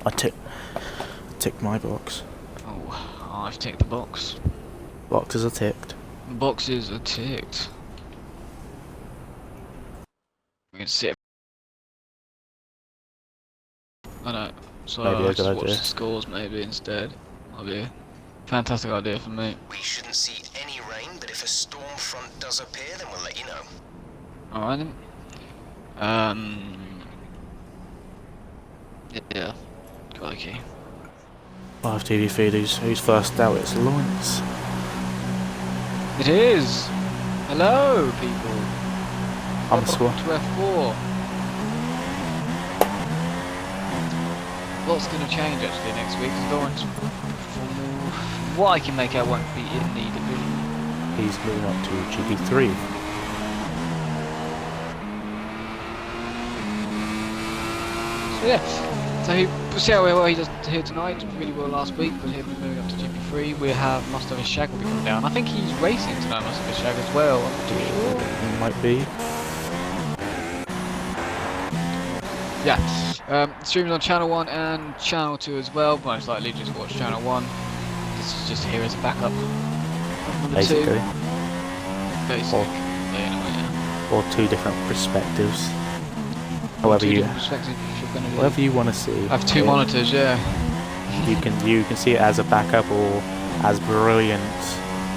I ticked my box. Oh, I've ticked the box. Boxes are ticked. Boxes are ticked. We can sit. I know. So Maybe I'll a good just watch idea. the scores maybe instead. Might be a fantastic idea for me. We shouldn't see any rain, but if a storm front does appear, then we'll let you know. Alright then. Yeah. Crikey. Live TV feed, who's first out? It's Lawrence. It is! Hello, people! I'm Welcome to F4. Lots going to change actually next week, because Lawrence, from what I can make out, won't be in the division. He's moving up to GP3. So yeah, so we'll see how well he does here tonight. Did really well last week, but he'll be moving up to GP3. We have Mustafa Shag will be coming down. I think he's racing tonight, Mustafa Shag as well. I'm not too sure. He might be. Yeah, streams on Channel 1 and Channel 2 as well. Most likely just watch Channel 1. This is just here as a backup. Number Basically. 2. Basic. Or, yeah, or two different perspectives. However you want to see. I have two monitors, yeah. You can see it as a backup or as brilliant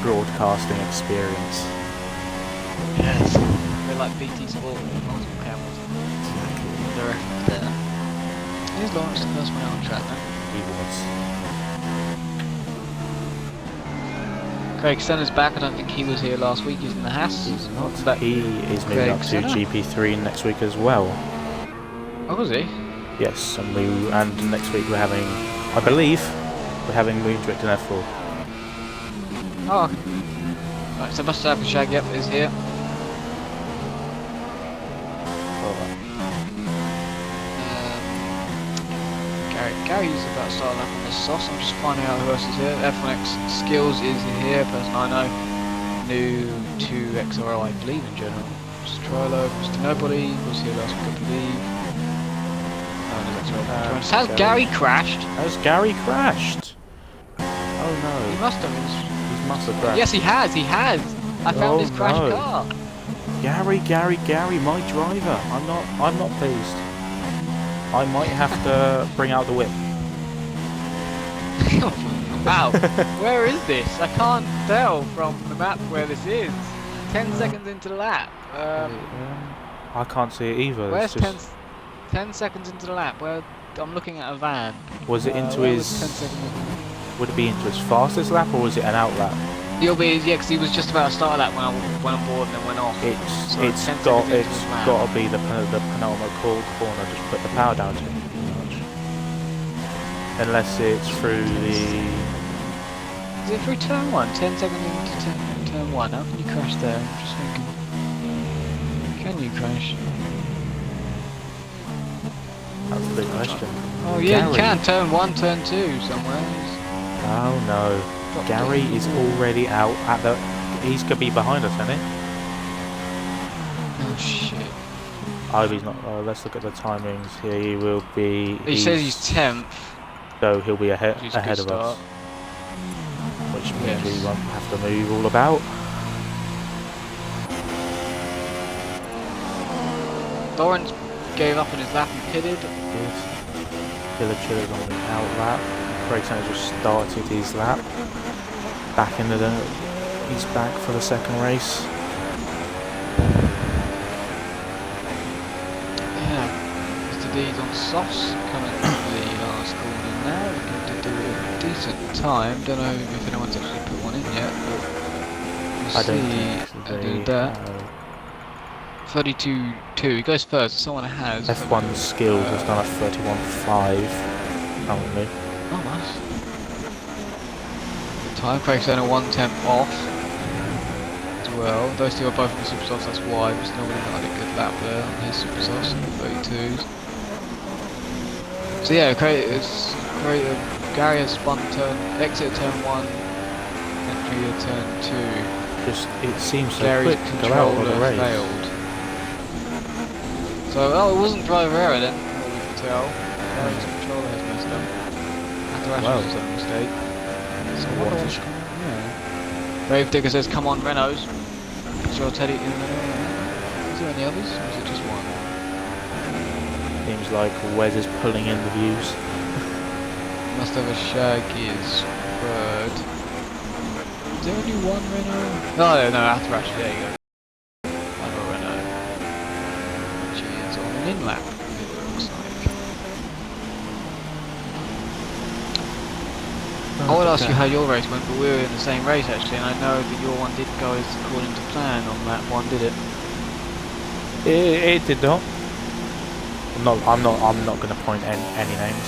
broadcasting experience. Yes. They're like BT Sport with multiple cameras. There. Here's Lawrence the first one out on track then. He was. Craig Senna's back. I don't think he was here last week. He's in the Haas. He's not. But He is moving up to GP3 next week as well. Oh, was he? Yes, and next week we're having, I believe, we're having Moondrick in F4. Oh, okay. Right, so Mustafa Shag, yep, is here. Gary's about to start up on this sauce. I'm just finding out who else is here. F1X Skills is here, person I know. New to XRL, I believe, in general. Mr. Trilo, Mr. Nobody was here last week, I believe. Has Gary crashed? Has Gary crashed? Oh no. He must have. He must have crashed. Yes, he has. I found his crashed car. Gary, my driver. I'm not pleased. I might have to bring out the whip. Wow. Where is this? I can't tell from the map where this is. 10 seconds into the lap. I can't see it either. Where's 10 seconds into the lap? Where I'm looking at a van. Was it into his? Would it be into his fastest lap or was it an out lap? He'll be, yeah, because he was just about to start that when I went on board and then went off. It's got to be the penultimate corner. Just put the power down to it. Unless it's through the. Is it through turn 1? 10 seconds into turn 1. How can you crash there? I'm just thinking. Can you crash? That's the big question. Oh yeah, Gary. You can. Turn 1, turn 2 somewhere. Oh no. Gary is already out at the. He's gonna be behind us, isn't he? Oh shit. I hope he's not. Let's look at the timings here. He will be. He says he's 10th. So he'll be ahead of us. Which means we won't have to move all about. Lawrence gave up on his lap and pitted. Chiller's on the out lap. Craig Senna just started his lap. Back into the. He's back for the second race. Yeah, Mr. D's on softs coming to the last corner now. Looking to do a decent time. Don't know if anyone's actually put one in yet, but we'll see. Do that. 32.2. He goes first. Someone has. F1 Skills has done a 31.5 currently. Oh, nice. Good time. Craig Senna 1/10 off as well. Those two are both in the super softs. That's why. Mr. Nobody had a good lap there on his super softs, 32s. So yeah, it's great. Gary has spun exit turn 1, entry turn 2. Just it seems so Gary's quick to go out of the race. Failed. So, it wasn't driver error then, what we can tell. Gary's controller has messed laps done. After Wow. was a mistake. So I What wonder a what's sh- going on there. Brave Digger says, come on, Renaults. Sure, Teddy. Is there any others, or is it just one? Seems like Wes is pulling in the views. Must have a Shaggy's bird. Is there only one Renault? No, no, after there you go. Another Renault. She is on an in lap, it looks like. I would ask you how your race went, but we were in the same race actually, and I know that your one didn't go as according to plan on lap one, did it? It did not. I'm not going to point any names,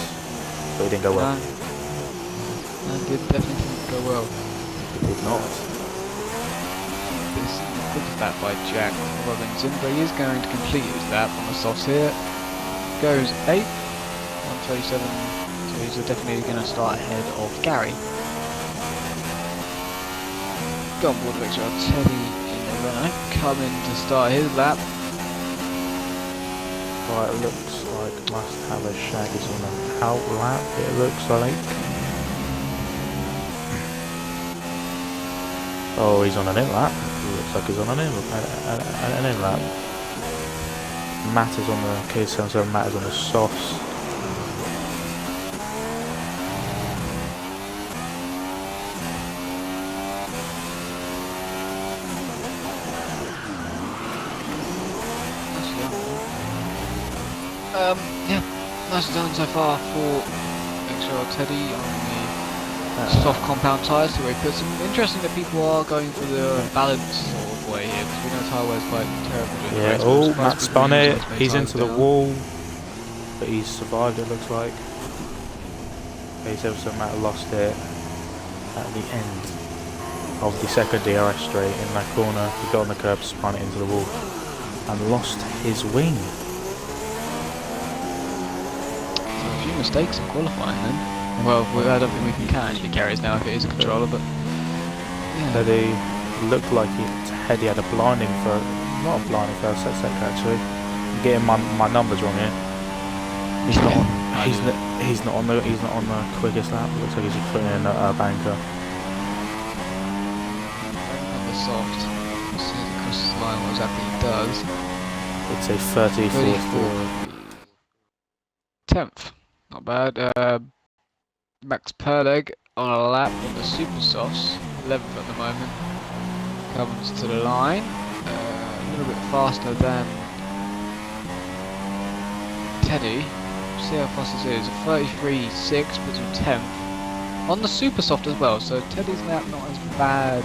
but it didn't go well. No, it definitely didn't go well. It did not. This good lap by Jack Robinson, but he is going to complete his lap on the softs here. Goes 8th, 137, so he's definitely going to start ahead of Gary. Go on board to XRL Teddy in the Renault, coming to start his lap. Right, it looks like must have a Shaggy's on an out lap, it looks like. Oh, he's on an in lap. Looks like he's on an in lap. Matt is on the K77, Matt is on the softs. Yeah, nice done so far for XRL Teddy on the soft compound tyres, so he puts them. Interesting that people are going for the balance sort of way here, because we know tyre wear's quite terrible during the Yeah, race. oh, Matt spun it, he's into the down. wall, but he's survived it looks like. K77 Matt lost it at the end of the second DRS straight in that corner. He got on the curb, spun it into the wall, and lost his wing. A few mistakes in qualifying then. Well, I don't think we can actually carry it now if it is a controller, but yeah. Teddy looked like Teddy had a blinding for, not a blinding first sector actually. I'm getting my numbers wrong here. He's not on. He's not on the quickest lap. Looks like he's just putting in a banker. On the soft. Let's see if it crosses the line what exactly he does. It's a 34th. 10th. Not bad. Max Perleg on a lap on the super softs, 11th at the moment. Comes to the line, a little bit faster than Teddy. See how fast this is. 33.6, puts him 10th. On the super soft as well, so Teddy's lap not as bad.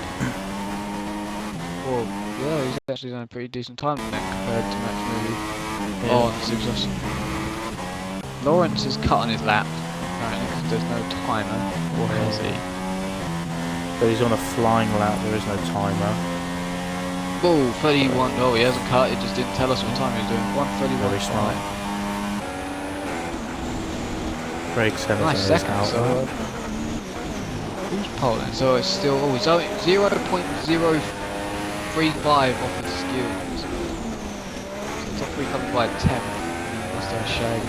Well, yeah, he's actually done a pretty decent time then compared to Max Moody. Yeah. On the super softs. Lawrence is cut on his lap, apparently, because there's no timer, or has he? But he's on a flying lap, there is no timer. Oh, 31, oh he hasn't cut, it just didn't tell us what time he was doing. 1:31. Very smart. Break 17 Nice is second, out. so who's poling? So it's still, oh, it's 0.035 off his skills. So top 3 coming by 10. Must have a shame.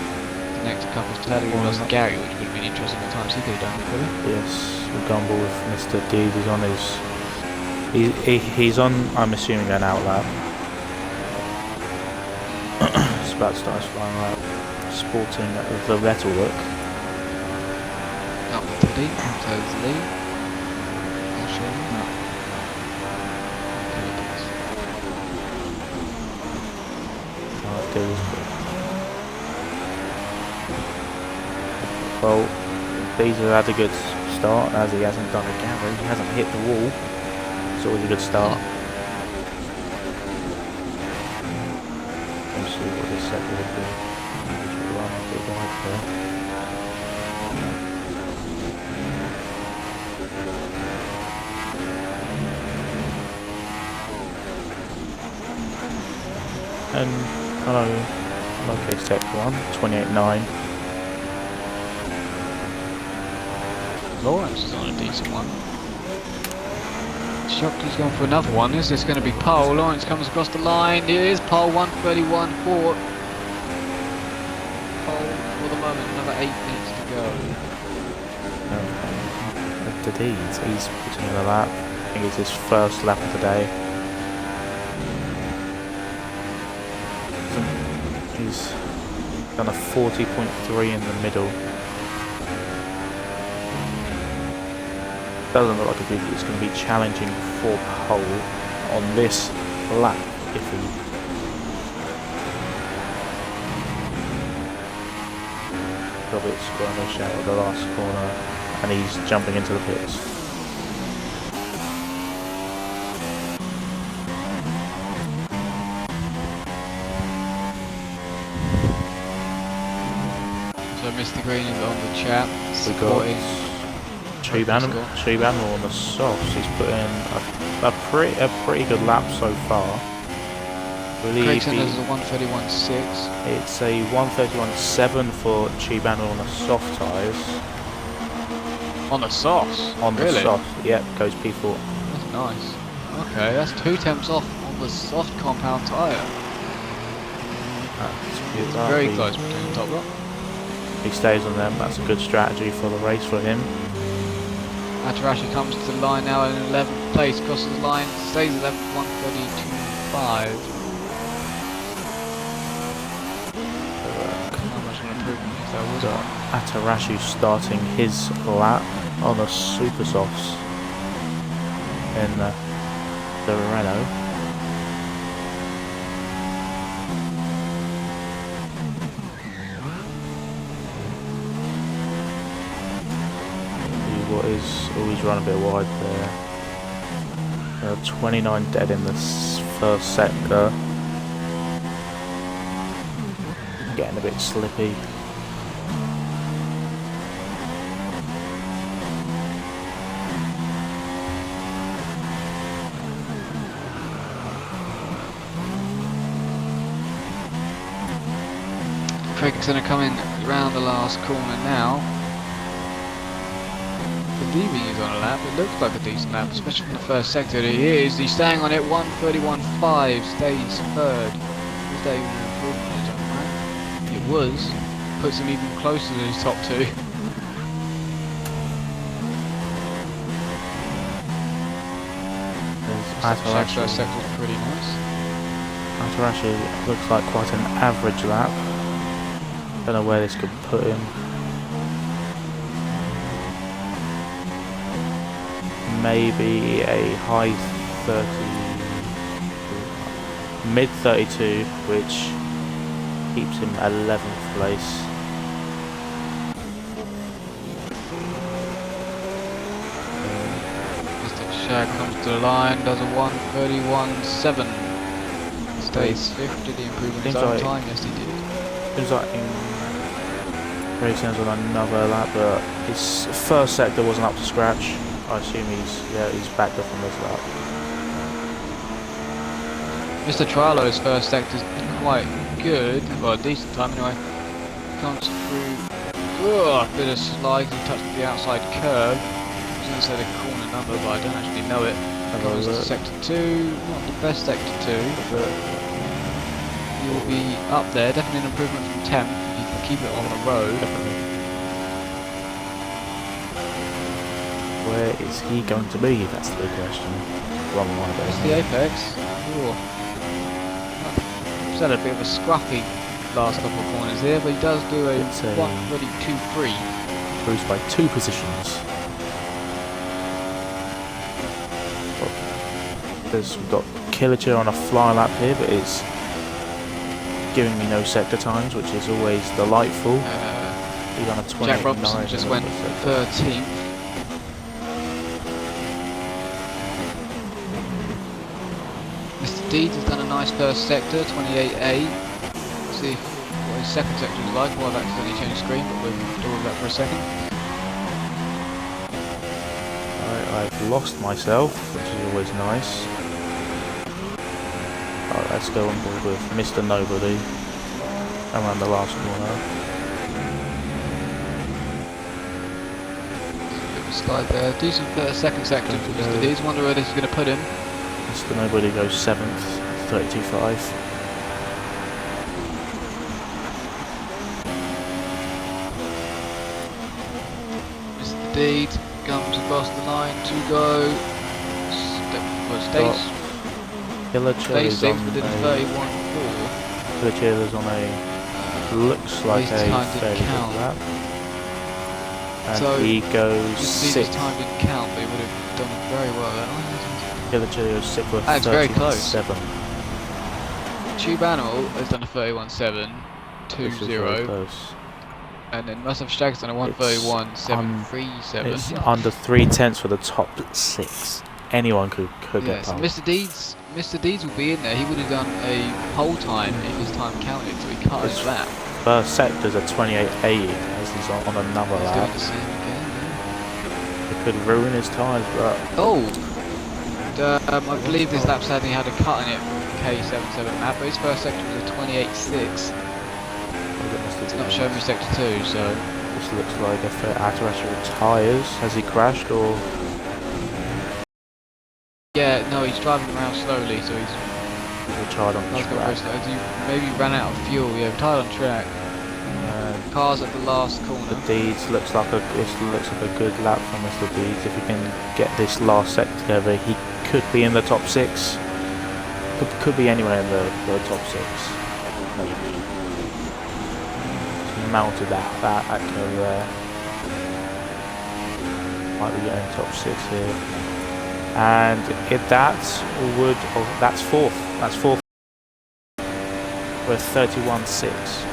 The next couple is Teddy who lost Gary, which would have been interesting at times. He could have done it, really. Yes, we gamble with Mr. D. He's on his. He's on, I'm assuming, an out lap. It's about to start his flying lap. Sporting the metal look. Not Teddy, says Lee. I'll show you. No. Alright, there is good. Well, Bees has had a good start, as he hasn't done a Gary. He hasn't hit the wall. It's always a good start. Let's see what this second would be. And hello, okay, step 1, 28.9. Lawrence is on a decent one. Shocked he's gone for another one. Is this going to be pole? Lawrence comes across the line. It is pole 1:31.4. Pole for the moment. Another 8 minutes to go. He's putting in a lap. I think it's his first lap of the day. He's done a 40.3 in the middle. Doesn't look like it's going to be challenging for pole on this lap if he. Robert's going to shout at the last corner and he's jumping into the pits. So Mr. Green is on the chat. We got Chiban on the softs. He's put in a pretty good lap so far. Craig Sanders is a 131.6. It's a 131.7 for Chiban on the soft tyres. On the softs? On the really? soft, yep, goes P4. That's nice. Okay, that's 2 temps off on the soft compound tyre. It's Very close between the top rock. He stays on them, that's a good strategy for the race for him. Atarashi comes to the line now in 11th place, crosses the line, stays 11th, 132.5. How much of an improvement if there was one? Atarashi starting his lap on the super softs in the Renault. He's run a bit wide there. 29 dead in the first sector. Getting a bit slippy. Craig's going to come in around the last corner now. Leaving is on a lap. It looks like a decent lap, especially from the first sector. He's staying on it. 131.5, stays third. Is that even an improvement? Is that right? It was. Puts him even closer to his top two. Atarashi. First sector was pretty nice. Atarashi looks like quite an average lap. Don't know where this could put him. Maybe a high 30, mid 32, which keeps him 11th place. Mr. Shag comes to the line, does a 131.7. Stays 5th, did he improve his own time? Yes, he did. Seems like Racing's on another lap, but his first sector wasn't up to scratch. I assume he's backed up on this lap. Mr. Trailo's first sector is quite good, well, a decent time anyway. Comes through, a bit of slide and touches the outside curve. I was going to say the corner number, but I don't actually know it. Goes to sector 2, not the best sector 2, but you'll be up there. Definitely an improvement from 10th if you can keep it on the road. Definitely. Where is he going to be? That's the big question. Wrong one of It's those. the apex. Ooh. He's had a bit of a scruffy last couple of corners here, but he does do a 132.3. Improves by 2 positions. We've got Killager on a fly lap here, but it's giving me no sector times, which is always delightful. He's on a 29. Jack Robinson just went 13th. Mr. Deeds has done a nice first sector, 28A. See what his second sector is like. Well, I've accidentally changed screen, but we'll do all of that for a second. I've lost myself, which is always nice. Alright, let's go on board with Mr. Nobody around the last corner. Bit of a slide there. Decent second sector for Mr. Deeds. Wonder where this is going to put him. Mr. Nobody goes 7th, 32.5. Deed comes across the line to go. Stays Killer Chili's on sixth within a 31.4. Killer Chili's on a looks like His a time didn't fairly good count. lap. And So, he goes Mr. Deed's sixth. time didn't count, but he would have done very well. Killer Chili was sixth with That's very close. 31.7. Tube Animal has done a 31.7, This is very 2-0, close. and then Mustaf Stag's done a 131.737. It's under 3/10 for the top 6. Anyone could get Yes, pole. Mr. Deeds will be in there. He would have done a pole time if his time counted, so he cut his lap. First sector's a 28.80 as he's on another He's lap. doing the same again. It could ruin his tyres, but Oh! I believe this lap sadly had a cut in it from K77 lap, but his first sector was a 28.6. It's not showing me sector 2, so... this looks like a fair actual tyres. Has he crashed or? Yeah, no, he's driving around slowly, so he's... Retired on the track. He maybe ran out of fuel, yeah, retired on track. Cars at the last corner. The Deeds looks like a good lap for Mr. Deeds. If he can get this last set together, he could be in the top 6. Could be anywhere in the top 6. Maybe. He's mounted that actor there. Might be getting top 6 here. And if that's fourth. That's fourth. We're 31.6.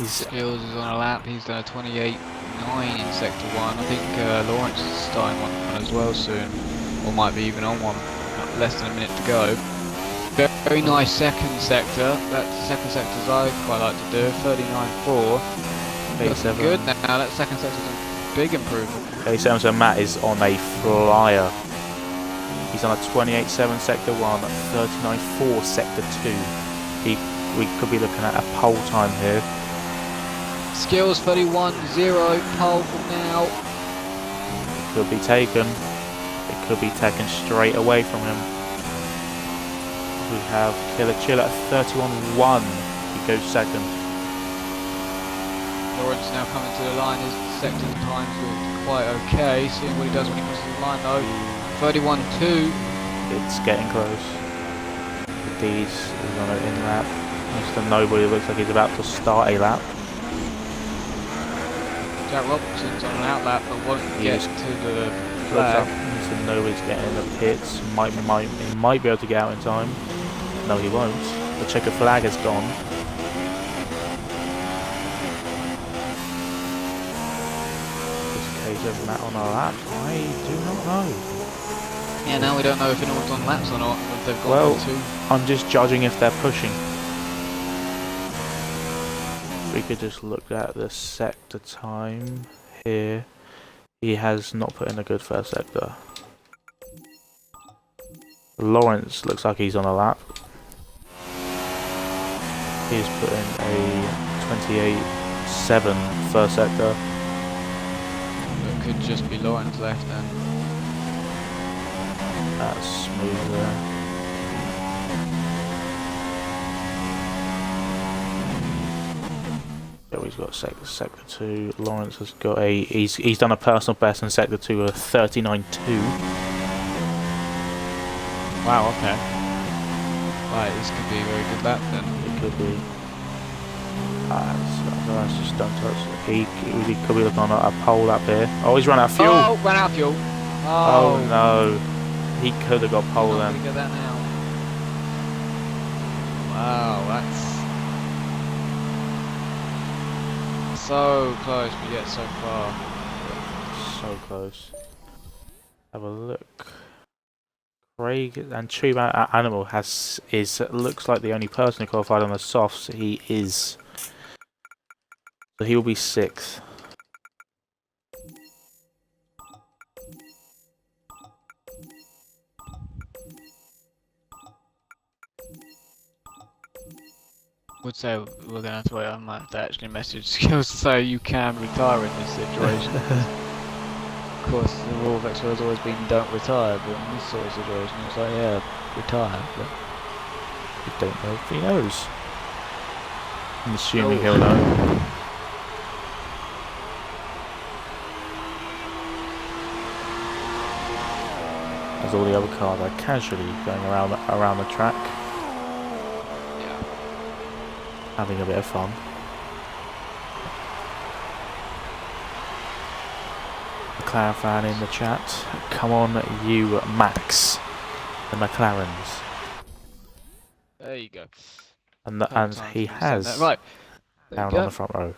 Skills is on a lap. He's done a 28.9 in sector 1. I think Lawrence is starting one as well soon, or might be even on one. Less than a minute to go. Very nice second sector. That's the second sectors I quite like to do. 39.4. Looking good now. That second sector's a big improvement. Okay, so Matt is on a flyer. He's on a 28.7 sector 1, 39.4 sector 2. We could be looking at a pole time here. Skills 31.0 pole from now. Could be taken. It could be taken straight away from him. We have Killer Chill at 31.1. He goes second. Lawrence now coming to the line. His sector times look quite okay. Seeing what he does when he crosses the line though. 31.2. It's getting close. The D's is on an in lap. Mr. Nobody looks like he's about to start a lap. Jack Robinson's on an out lap but won't get to the flag. Mr. Nobody's getting in the pits. He might be able to get out in time. No, he won't. The checker flag is gone. This case of Matt on a lap, I do not know. Yeah, now we don't know if anyone's on laps or not. If they've got Well, two. I'm just judging if they're pushing. We could just look at the sector time here. He has not put in a good first sector. Lawrence looks like he's on a lap. He's put in a 28.7 first sector. It could just be Lawrence left then. That's smooth there. So he's got sector 2. Lawrence has got he's done a personal best in sector 2 of 39.2. Wow, okay. Right, this could be a very good lap then. It could be. That's just don't touch. He could be looking on a pole up here. Oh, he's run out of fuel. Oh, ran out of fuel. Oh no. He could have got pole then. Look at that now. Wow, that's so close, but yet so far. So close. Have a look. Craig and Tube Animal looks like the only person who qualified on the softs. He is. So he will be 6th. Would say we're going to have to wait. I might have to actually message Skills to say you can retire in this situation. Of course, the rule of XRL has always been don't retire, but in this sort of situation, it's like, yeah, retire. But We don't know if he knows. I'm assuming Oh. he'll know. As all the other cars are casually going around the track, Yeah. having a bit of fun. McLaren fan in the chat. Come on, you Max. The McLarens. There you go. And Perfect and time he for me to send that. has Right. There you down go. on the front row.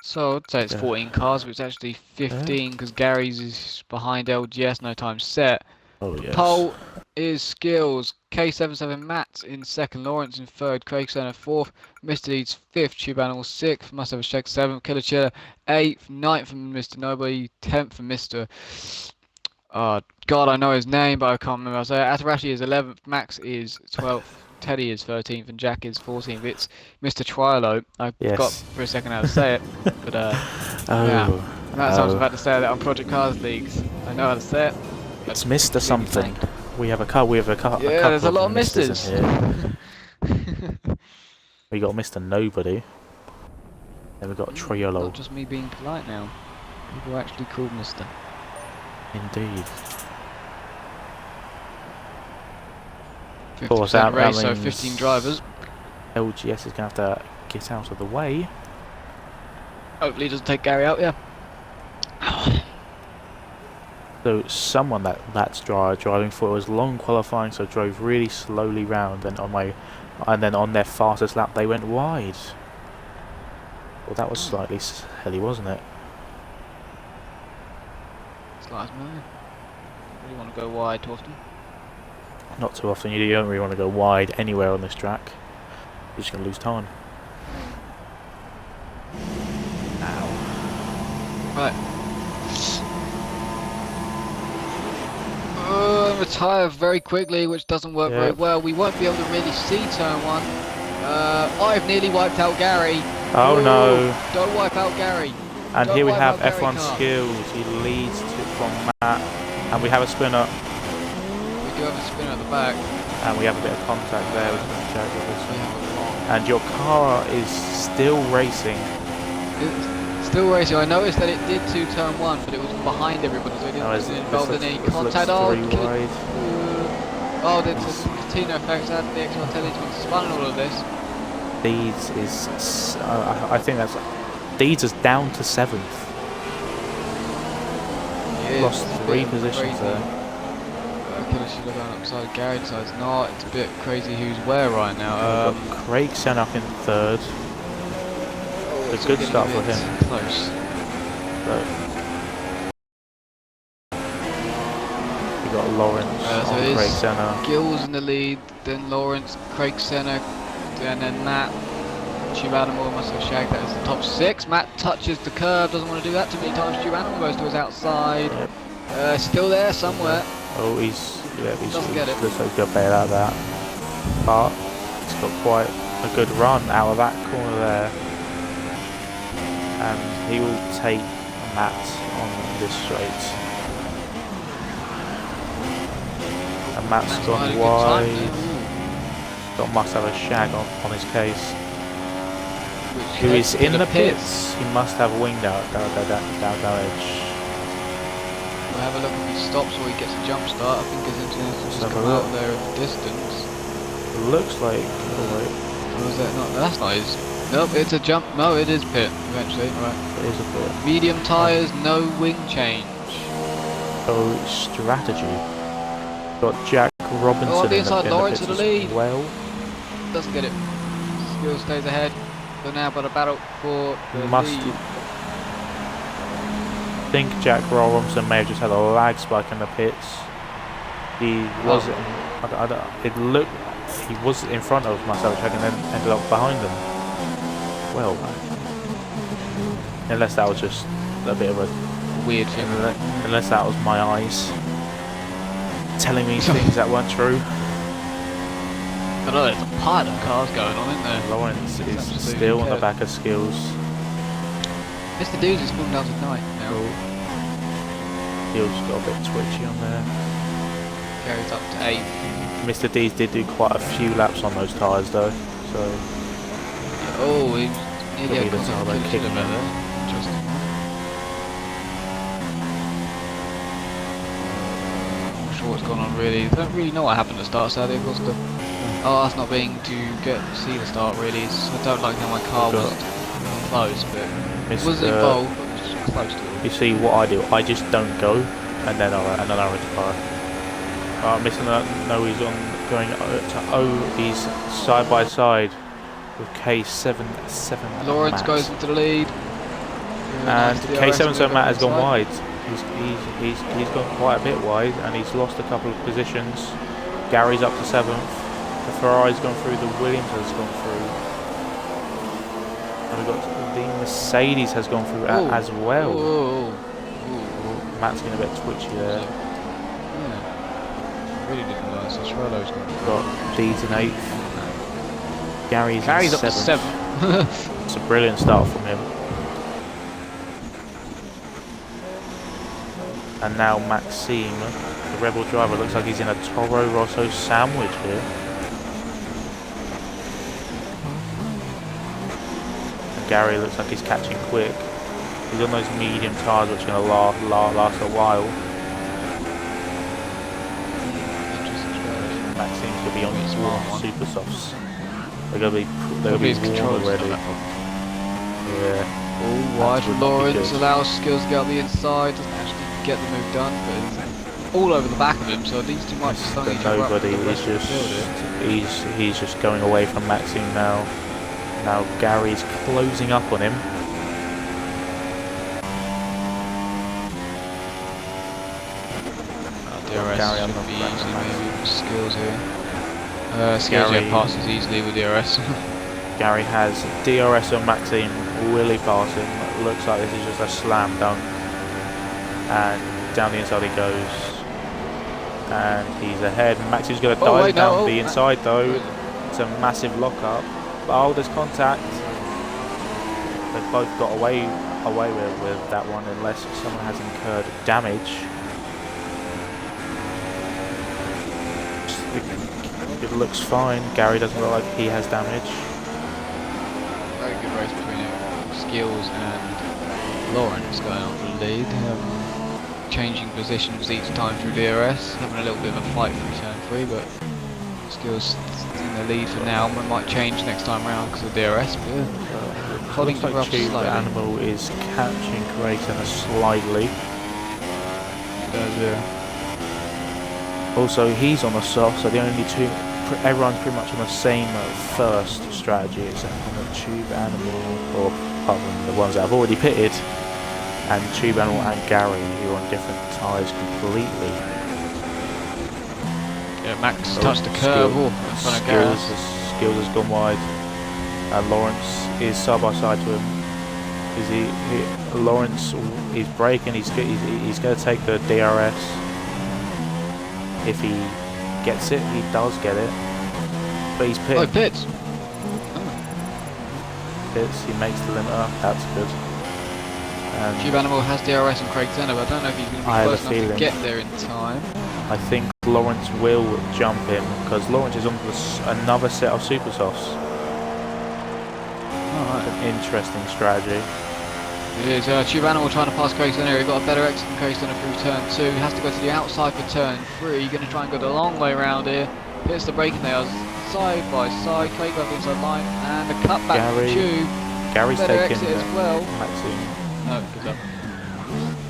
So I'd say it's Yeah. 14 cars, but it's actually 15 because Gary's is behind LGS, no time set. Oh yes. Pole is Skills. K77 Matt in second, Lawrence in third, Craig Senna fourth, Mr. Leeds fifth, Tube Animal sixth, Must Have a Shake seventh, Killer Chiller eighth, ninth from Mr. Nobody, 10th from Mr. God, I know his name, but I can't remember. So Atarashi is 11th, Max is 12th, Teddy is 13th, and Jack is 14th. It's Mr. Trilo. I forgot Yes. for a second how to say it, but yeah. Oh. That's what I was about to say that on Project Cars Leagues. I know how to say it. It's but Mr. completely Something. blanked. We have a couple Yeah, of there's a lot of misters misters. in here. We got Mr. Nobody. Then we got Triolo. Not just me being polite now. People are actually called Mister. Indeed. 50% race, so means 15 drivers. LGS is going to have to get out of the way. Hopefully he doesn't take Gary out, yeah. So someone that's driving for was long qualifying, so drove really slowly round, and then on their fastest lap they went wide. Well, that was slightly silly, wasn't it? It's like, no. Really want to go wide too often. Not too often. You don't really want to go wide anywhere on this track. You're just going to lose time. Ow. Right. Retire very quickly, which doesn't work very well. We won't be able to really see turn one. I've nearly wiped out Gary. Oh Ooh, no. Don't wipe out Gary. And Don't here we wipe have out Gary F1 car. Skills. He leads from Matt. And we have a spinner. We do have a spinner at the back. And we have a bit of contact there with Jack We Robinson. have a lot. And your car is still racing. It's still racing. I noticed that it did to turn one, but it was behind everybody, so it didn't involve any contact. Oh, there's a Catino effect. Add the XRL telly to spun and all of this. Deeds is, I think that's, Deeds is down to 7th. Lost 3 positions there. Killer should have gone upside Gary's side. It's not. It's a bit crazy who's where right now. We've got Craig sent up in 3rd. A good start for him. Close. So, we got Lawrence So on it Craig is Senna. Gills in the lead, then Lawrence, Craig Senna, and then Matt. Tube Animal must have shagged. That is the top 6. Matt touches the curb, doesn't want to do that too many times. Tube Animal goes to his outside. Yep. Still there somewhere. Oh, he's Doesn't get it. looks like he's got to bail out of that. But he's got quite a good run out of that corner there. And he will take Matt on this straight. And Matt's gone wide. Must have a shag on his case. Who is in the pits? He must have winged out down edge. We'll have a look if he stops or he gets a jump start. I think his internet will just come out there at the distance. Looks like. Oh wait. Or is that not? That's not his. Nope, it's a jump. No, it is pit eventually. Right. It is a pit. Medium tyres, no wing change. Oh, strategy. Got Jack Robinson Oh, the in inside the Lawrence pits to the as lead. well. Doesn't get it. Skill stays ahead. They're now got a battle for the lead. I think Jack Robinson may have just had a lag spike in the pits. He was. It looked. He was in front of myself, and then ended up behind them. Well, unless that was just a bit of a Weird thing. Unless that was my eyes telling me things that weren't true. I know there's a pile of cars going on, isn't there? Lawrence is still on the back of Skills. Mr. Dudes is falling down to 9 now. Skills got a bit twitchy on there. Gary's up to 8th. Mr. D's did do quite a few laps on those tyres though, so Oh, he nearly Could be had the contact turbo with kicking Killer in. there. Interesting. Not sure what's going on really. Don't really know what happened at the start, sadly. Of course, that's not being to see the start really. I don't like how my car was close, but it wasn't involved, but it was just close to it. you see what I do, I just don't go, and then I retire. Missing that, no, he's on going to O, he's side by side with K77 Lawrence Matt. goes into the lead. And K77 Matt has gone wide. wide. He's gone quite a bit wide, and he's lost a couple of positions. Gary's up to 7th. The Ferrari's gone through. The Williams has gone through. And we've got the Mercedes has gone through as well. Ooh. Matt's getting a bit twitchy there. Yeah. Really didn't know. So Schwello's Got D's in 8th. Gary's up in to 7th. 7th. It's a brilliant start from him. And now Maxime, the Rebel driver, looks like he's in a Toro Rosso sandwich here. And Gary looks like he's catching quick. He's on those medium tyres which are going to last a while. Maxime's going to be on his warm super softs. They're going to be warm already. Yeah. All wide from Lawrence, allows Skills to get on the inside, doesn't actually get the move done, but it's all over the back of him, so these two might be stung each other up. Nobody is he's just going away from Maxime now. Now Gary's closing up on him. DRS Gary should on be the easy back. maybe with Skills here. Skills Gary passes easily with DRS. Gary has DRS on Maxime, Willie passing. Looks like this is just a slam dunk. And down the inside he goes. And he's ahead. Maxime's going to dive down the inside though. It's a massive lock up. Oh, there's contact. They've both got away with that one unless someone has incurred damage. It looks fine. Gary doesn't look like he has damage. Very good race between Skills and Lawrence going on for the lead. Changing positions each time through DRS, having a little bit of a fight through turn 3, but Skills in the lead for now. We might change next time round because of DRS, but holding Looks up like Tube slightly. Animal is catching Creighton slightly. Does, yeah. Also, he's on the soft, so the only two, everyone's pretty much on the same first strategy except for the Tube Animal, or apart from the ones that have already pitted, and Tube Animal and Gary, who are on different tyres completely. Yeah, Max touched the curve in front of Gary. Skills has gone wide, and Lawrence is side by side to him. Lawrence is braking. He's going to take the DRS. If he gets it, he does get it. But he's pitted. Oh, he pits. Pits. He makes the limiter. That's good. Tube Animal has DRS and Craig Zenner, but I don't know if he's going to be close enough to get there in time. I think Lawrence will jump him because Lawrence is on another set of super softs. Alright. An interesting strategy. It is Tube Animal trying to pass Craig Zenner. He got a better exit than Craig Zenner through turn 2. He has to go to the outside for turn 3. Going to try and go the long way around here. Hits the braking nails side by side. Craig got the inside line and a cut back from Tube. Gary's better taking exit as well. Maxime. No, good luck.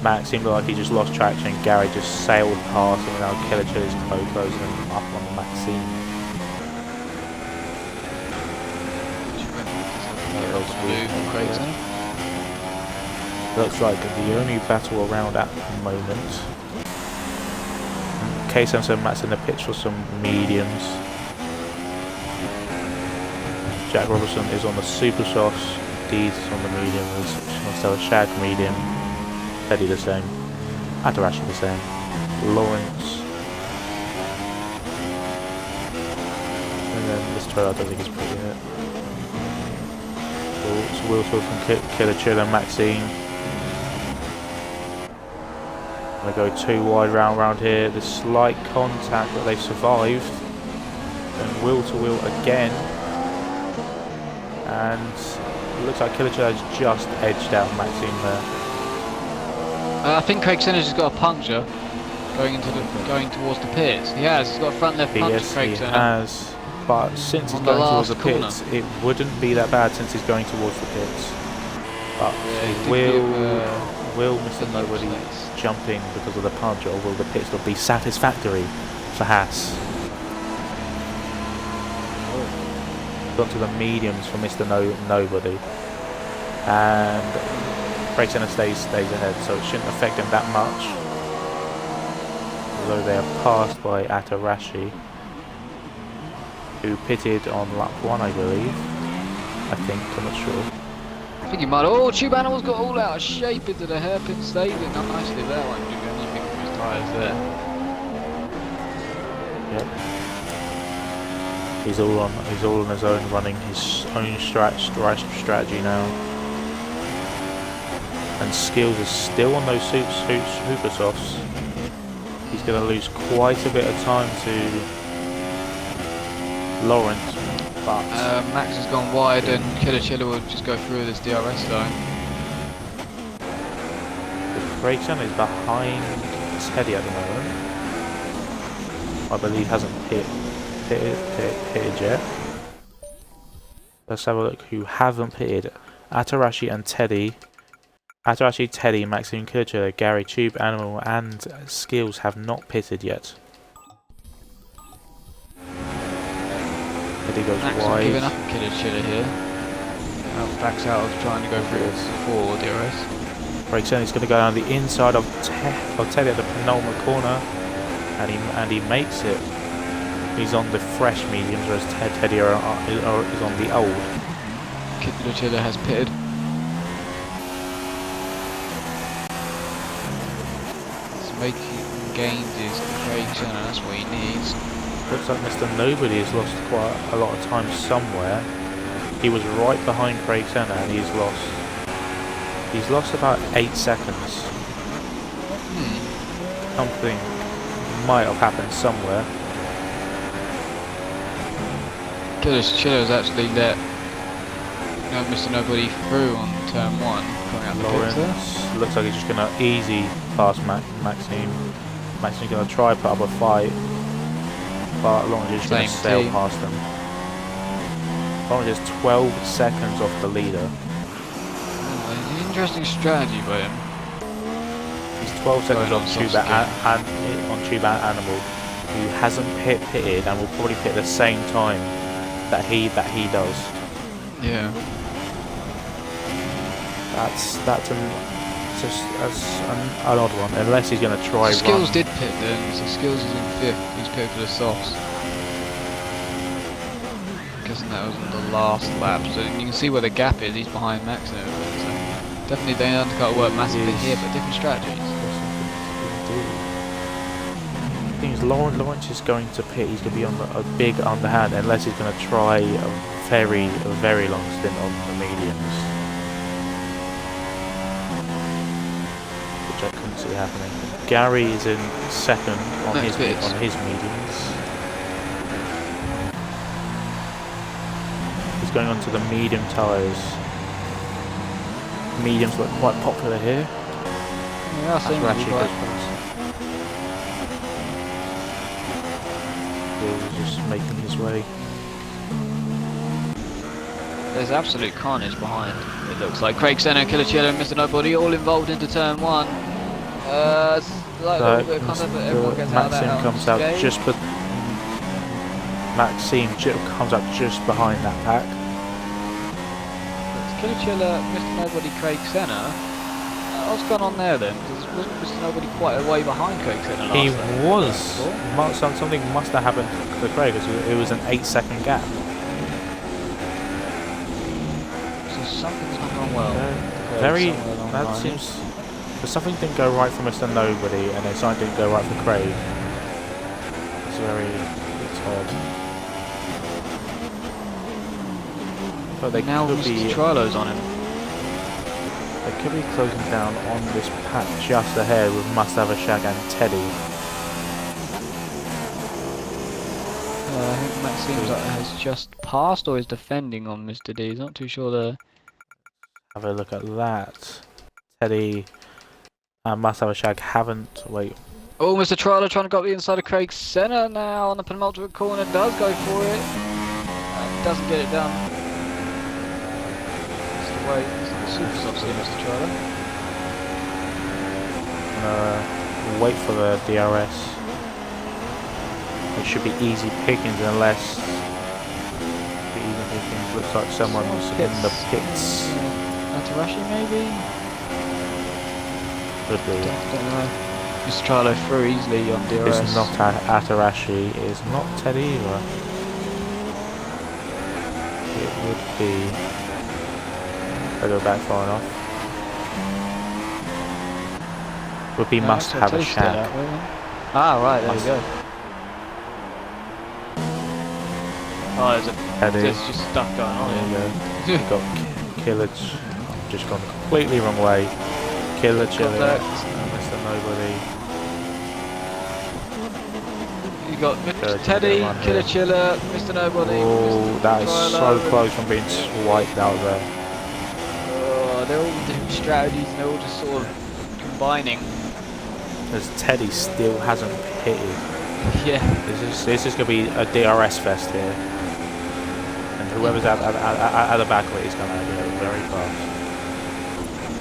Max seemed like he just lost traction. Gary just sailed past him, and now Killer Chili's closing him up on Maxime. Looks like the only battle around at the moment. K77 Matt's in the pitch for some mediums. Jack Robertson is on the super softs. D's on the mediums. So a Shag medium. Teddy the same. Adarashi the same. Lawrence. And then this trailer I don't think is pretty yet. It's Will from Killer Chill and Maxime. They go too wide round here. The slight contact, but they've survived. And wheel to wheel again. And it looks like Killer has just edged out Maxime there. I think Craig Senna's just got a puncture going towards the pits. He has. He's got a front left puncture. Yes, Craig he Senna. has. But since he's On the going towards the last corner. pits, it wouldn't be that bad since he's going towards the pits. But Yeah, will Mr. Nobody jump in because of the punch, or will the pit stop be satisfactory for Haas? Gone to the mediums for Mr. Nobody, and Craig Senna stays ahead, so it shouldn't affect him that much. Although they are passed by Atarashi, who pitted on lap 1, I believe. I think, I'm not sure. I think he might. Oh, Tube Animal's got all out of shape into the hairpin staving. Not nicely there. Won't do anything for his tyres there. Yep. He's all on his own, running his own strategy now. And Skills is still on those super softs. He's going to lose quite a bit of time to Lawrence, but Max has gone wide, and Killer Chiller will just go through this DRS zone. Craig Senna is behind Teddy at the moment. I believe hasn't pitted yet. Let's have a look who haven't pitted. Atarashi and Teddy. Atarashi, Teddy, Maxime, Killer Chiller, Gary, Tube Animal and Skills have not pitted yet. Teddy goes Max wide. not giving up on Killer Chiller here. Backs out of trying to go through this for DRS. Craig Senna's going to go down the inside of Teddy at the penultimate corner, and he makes it. He's on the fresh mediums, whereas Teddy is on the old. Killer Chiller has pitted. It's making gains is Craig Senna, that's what he needs. Looks like Mr. Nobody has lost quite a lot of time somewhere. He was right behind Craig Senna, and he's lost about 8 seconds. Something might have happened somewhere. Killer Chiller has actually let Mr. Nobody through on turn 1. Coming out the pits there. Lawrence looks like he's just going to easy past Maxime. Maxime's going to try put up a fight, but Lawrence is just going to sail past him. Lawrence is 12 seconds off the leader. It's an interesting strategy by him. He's 12 seconds off Tube Animal, who hasn't pitted and will probably pit at the same time that he does. Yeah. That's an odd one, unless he's going to try. Skills did pit then, so Skills is in 5th. He's pitted for the softs. Guessing that was on the last lap, so you can see where the gap is. He's behind Max and everything. So definitely they undercut work massively here, but different strategies. The thing is, Lawrence is going to pit. He's going to be on a big underhand, unless he's going to try a very long stint on the mediums, which I couldn't see happening. Gary is in 2nd on his mediums. He's going on to the medium tyres. Mediums look quite popular here. Yeah, I think He's just making his way. there's absolute carnage behind. It looks like Craig Senna, Killer Chiller, and Mr. Nobody all involved into turn 1. Like a little bit of contact, but everyone gets out of that. Maxime comes out just behind that pack. Killer Chiller, Mr. Nobody, Craig Senna. What's going on there then? Because wasn't Mr. Nobody quite a way behind Craig Senna last He time? was. Something must have happened to Craig, because it was an 8-second gap. So something's not gone well. That seems. But something didn't go right for Mr. Nobody, and then something didn't go right for Craig. It's odd. But they now could be. Trollo's on him. They could be closing down on this patch just ahead with Must Have a Shag and Teddy. I think Max seems like has just passed or is defending on Mr. D. He's not too sure there. Have a look at that. Teddy and Must Have a Shag haven't. Wait. Oh, Mr. Trialer trying to go up the inside of Craig's centre now on the penultimate corner. Does go for it. Doesn't get it done. That's the way. It's the super soft here, Mr. Trialer. Wait for the DRS. It should be easy pickings unless. Easy pickings. Looks like someone's in the pits. Atarashi maybe? Could be. Don't know. Mr. Trialer through easily on DRS. It's not Atarashi. It's not Teddy either. It would be. I go back far enough. Would be Must Have a Shag. Ah, right, there we go. Oh, there's just stuff going on here. We've got Killage. I've just gone completely wrong way. Killage, Mr. Nobody. You got Mr. Teddy, Killer Chiller, Mr. Nobody. Oh, that is so close from being swiped out there. Oh, they're all different strategies and they're all just sort of combining. As Teddy still hasn't pitted. Yeah. This is going to be a DRS fest here. And whoever's at the back of it is going to go very fast.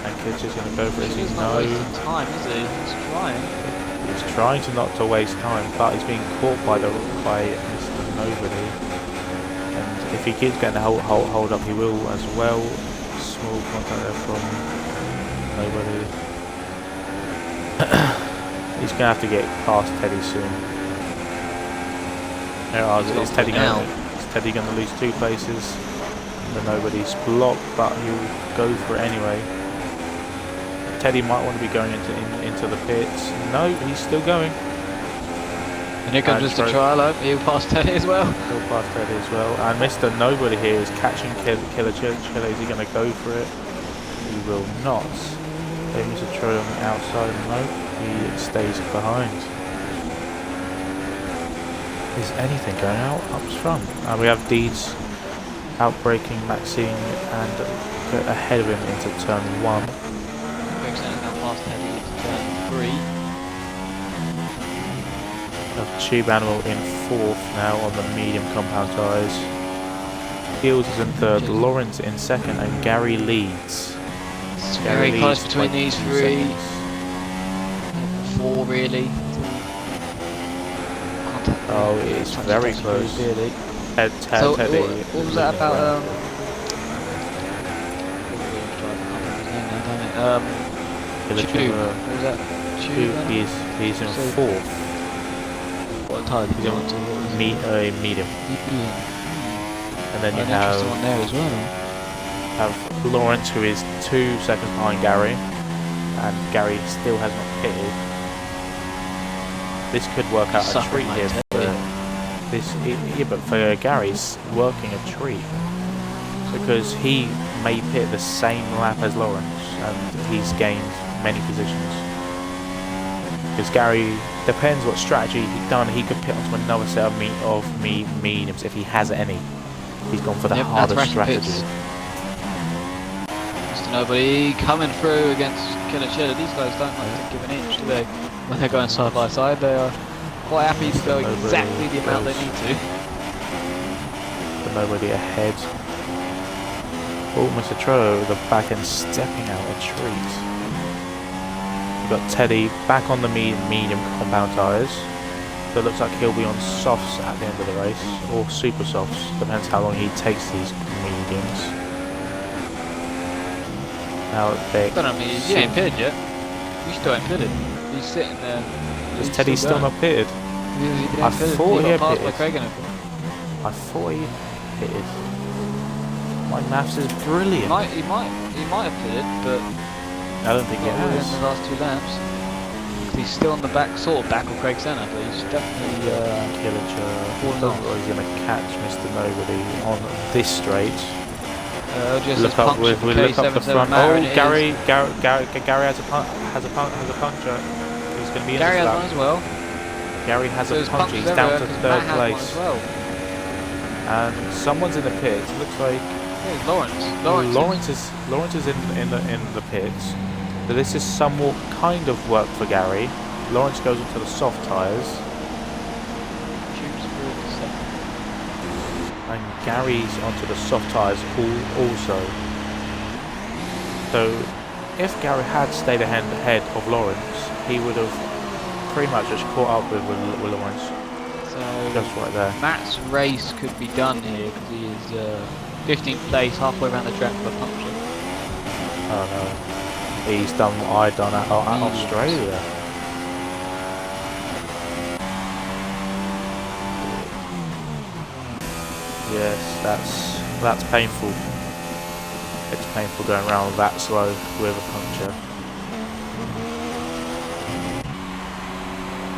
And Kid's just going to go for it. He's not wasting time, is he? He's trying. He's trying to not to waste time, but he's being caught by Mr. Nobody. And if he keeps getting a hold up, he will as well. Small contact there from Nobody. He's going to have to get past Teddy soon. Is Teddy going to lose 2 places? The Nobody's blocked, but he'll go for it anyway. Teddy might want to be going into the pits. No, he's still going. And here comes Mr. Trialer. He'll pass Teddy as well. He'll pass Teddy as well. And Mr. Nobody here is catching Killer Chiller. Is he going to go for it? He will not. Mr. Trialer on the outside. No, he stays behind. Is anything going out up front? We have Deeds outbraking Maxine and get ahead of him into turn 1. Tube Animal in 4th now on the medium compound tyres. Fields is in 3rd, Lawrence in 2nd, and Gary leads. It's very close between these 3. 4 really. Oh, it's very close. Really. Teddy. What was that about? Tube. What was that? Tube. He's in 4th. What tyre did you want to? Medium. And then you have one there as well. Lawrence, who is 2 seconds behind Gary, and Gary still has not pitted. This could work out a treat here. But for Gary's working a treat because he may pit the same lap as Lawrence, and he's gained many positions. Because Gary, depends what strategy he's done, he could pit onto another set of mediums if he has any. He's gone for the hardest strategy. Mr. Nobody coming through against Killer Chiller. These guys don't like to give an inch, do they? When they're going side by side, they are quite happy to go exactly the amount they need to. The Nobody ahead. Oh, Mr. Trello, the back end stepping out a treat. Got Teddy back on the medium compound tyres. So it looks like he'll be on softs at the end of the race, or super softs, depends how long he takes these mediums. Now they he ain't pitted yet. He still ain't pitted. He's sitting there. Is Teddy still not pitted? I thought he had pitted. I thought he pitted. My maths is brilliant. He might have pitted, but I don't think he has. In the last 2 laps. He's still on the back, sort of back of Craig's centre, but he's definitely Killer. Or he's going to catch Mr. Nobody on this straight. just Look has up punctured we the look up the K77 front. Matter, Oh, and it Gary is- has a puncture. He's going to be in Gary this has lap. one as well. Gary has So a there's puncture. punctures He's down everywhere to 'cause third Matt has one place. as well. And someone's in the pits. Looks like There's Lawrence. Lawrence is in the pits. So this is somewhat kind of work for Gary. Lawrence goes into the soft tyres, Shoots through the second. and Gary's onto the soft tyres also. So if Gary had stayed ahead of Lawrence, he would have pretty much just caught up with Lawrence. So Just right there. Matt's race could be done here because he is 15th place, halfway around the track for a puncture. Oh no. He's done what I done at Australia. Yes, that's painful. It's painful going around that slow with a puncture.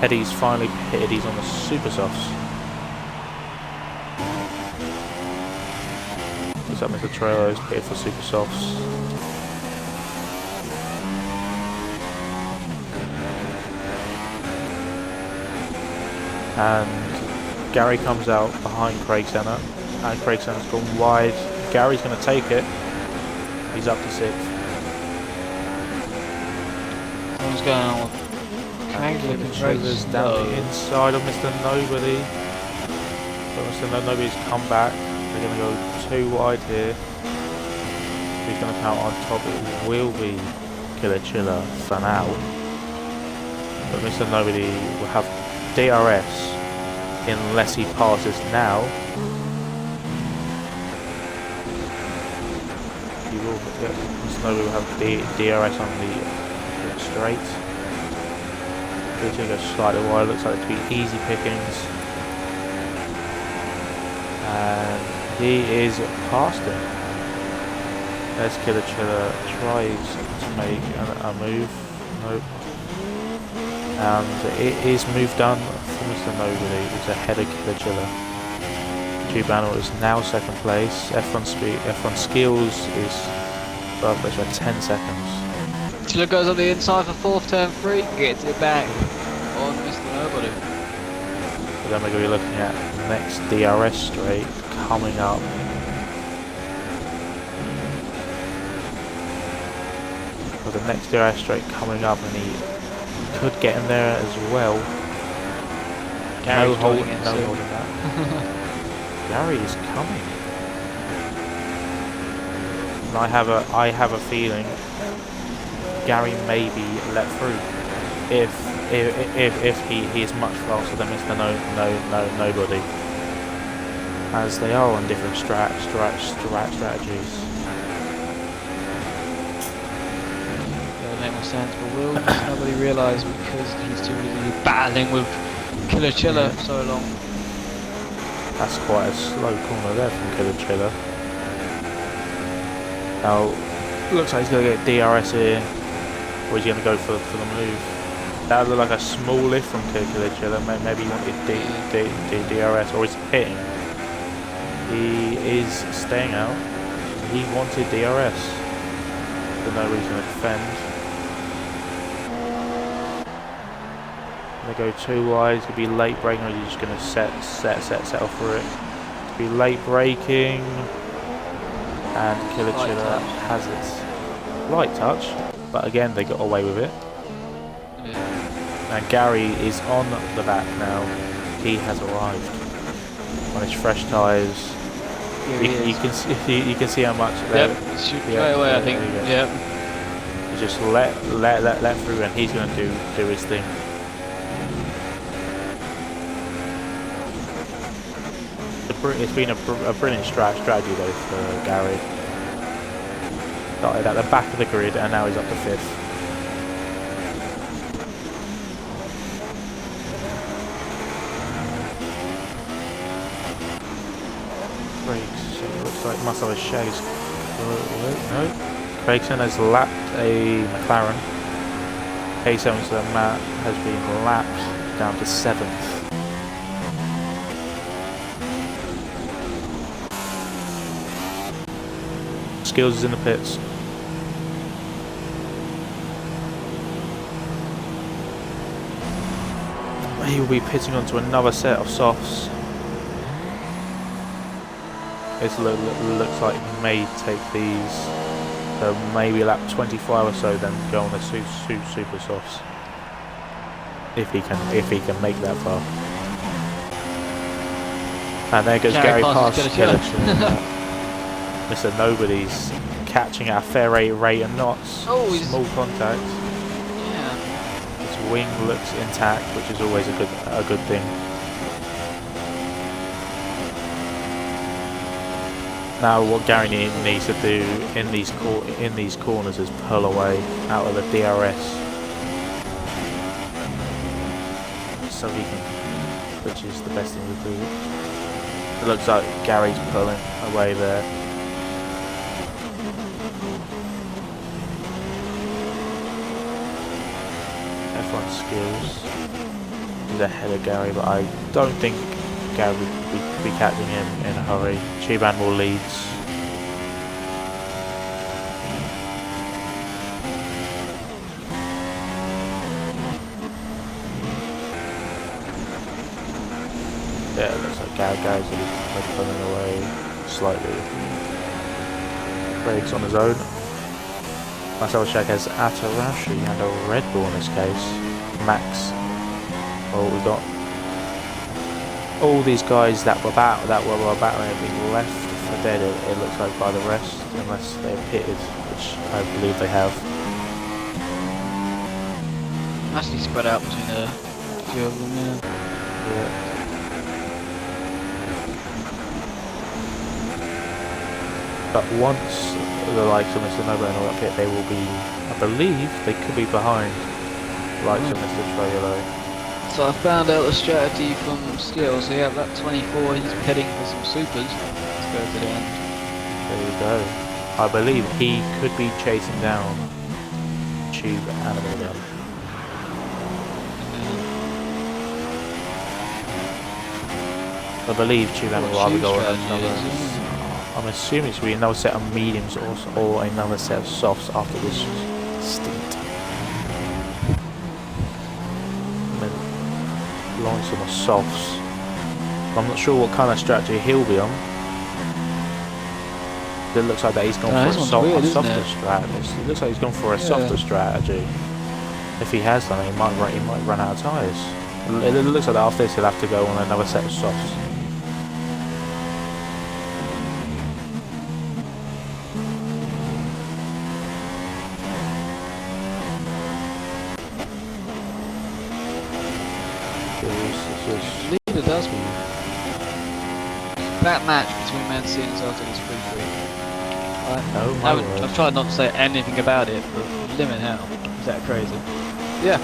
Eddie's finally pitted. He's on the super softs. What's up, Mr. Trello's pitted for super softs. And Gary comes out behind Craig Senna, and Craig Senna's gone wide. Gary's going to take it. He's up to 6th. What's going on with Craig looking very Shoulders down slow. the inside of Mr. Nobody. But Mr. Nobody's come back. They're going to go 2 wide here. Who's going to come out on top? It will be Killer Chiller for now. But Mr. Nobody will have DRS unless he passes now. He will, Mr. Nobody will have DRS on the straight. He's going to go slightly wide. Looks like it to be easy pickings. And he is past him. There's Killer Chiller. Tries to make a move. Nope. And it is move done for Mr. Nobody. He's ahead of Killer Chiller. G-Banner is now 2nd place. F1 Skills is 3rd place by 10 seconds. Chiller goes on the inside for 4th, turn 3, gets it back on Mr. Nobody. But then we're going to be looking at the next DRS straight coming up. For the next DRS straight coming up, and he could get in there as well. Gary's No holding that. Gary is coming. And I have a feeling Gary may be let through if he is much faster than Mr. Nobody, as they are on different strategies. That'll make more sense, but will nobody realise because he's too busy battling with Killer Chiller for so long. That's quite a slow corner there from Killer Chiller. Now, looks like he's going to get DRS here, or he's going to go for the move. That looked like a small lift from Killer Chiller. Maybe he wanted DRS, or he's pitting. He is staying out. He wanted DRS. For no reason to defend. They go 2 wide. It's going to be late braking, or he's just going to settle for it. To be late braking. And Killer Chiller has it. Light touch, but again they got away with it. Yeah. And Gary is on the back now. He has arrived on his fresh tyres. You can see how much. Yep, shoot straight away. I think. Yep. He just let through, and he's going to do his thing. It's been a brilliant strategy though for Gary. Started at the back of the grid and now he's up to 5th. Brakes, so it looks like must have a chase. No. Craigson has lapped a McLaren. K7 to the Matt has been lapped down to 7th. Skills is in the pits. He will be pitting onto another set of softs. It looks like he may take these, so maybe lap 25 or so, then go on the super softs. If he can make that far. And there goes Gary past Mr. Nobody's catching at a fair rate of knots. Oh, small contact. Yeah. His wing looks intact, which is always a good thing. Now, what Gary needs to do in these corners is pull away out of the DRS, so he can, which is the best thing to do. It looks like Gary's pulling away there. F1 skills. He's ahead of Gary, but I don't think Gary would be catching him in a hurry. Chuban will leads. Yeah, it looks like Gary's pulling away slightly. Brakes on his own. Marcel Shaq has Atarashi and a Red Bull in this case. Max. Oh, we've got all these guys that were battling have been left for dead, it looks like, by the rest, unless they're pitted, which I believe they have. Nicely spread out between a few of them, Yeah. But once the likes of Mr. Noble and all that pit, they will be, I believe, they could be behind the likes of Mr. Troyolo. So I found out the strategy from Skills. So yeah, that 24, he's heading for some supers. Let's go to the end. There you go. I believe he could be chasing down Tube Animal Gun. I believe Tube Animal will either go on another. I'm assuming it's going to be another set of mediums or another set of softs after this stint. Launch some softs. I'm not sure what kind of strategy he'll be on. It looks like that he's gone for a softer strategy. It looks like he's gone for a softer strategy. If he has done it, he might run out of tyres. It looks like that after this he'll have to go on another set of softs. Leader does. That match between Man City and Celtic is 3-3. I've tried not to say anything about it, but limit how. Is that crazy? Yeah.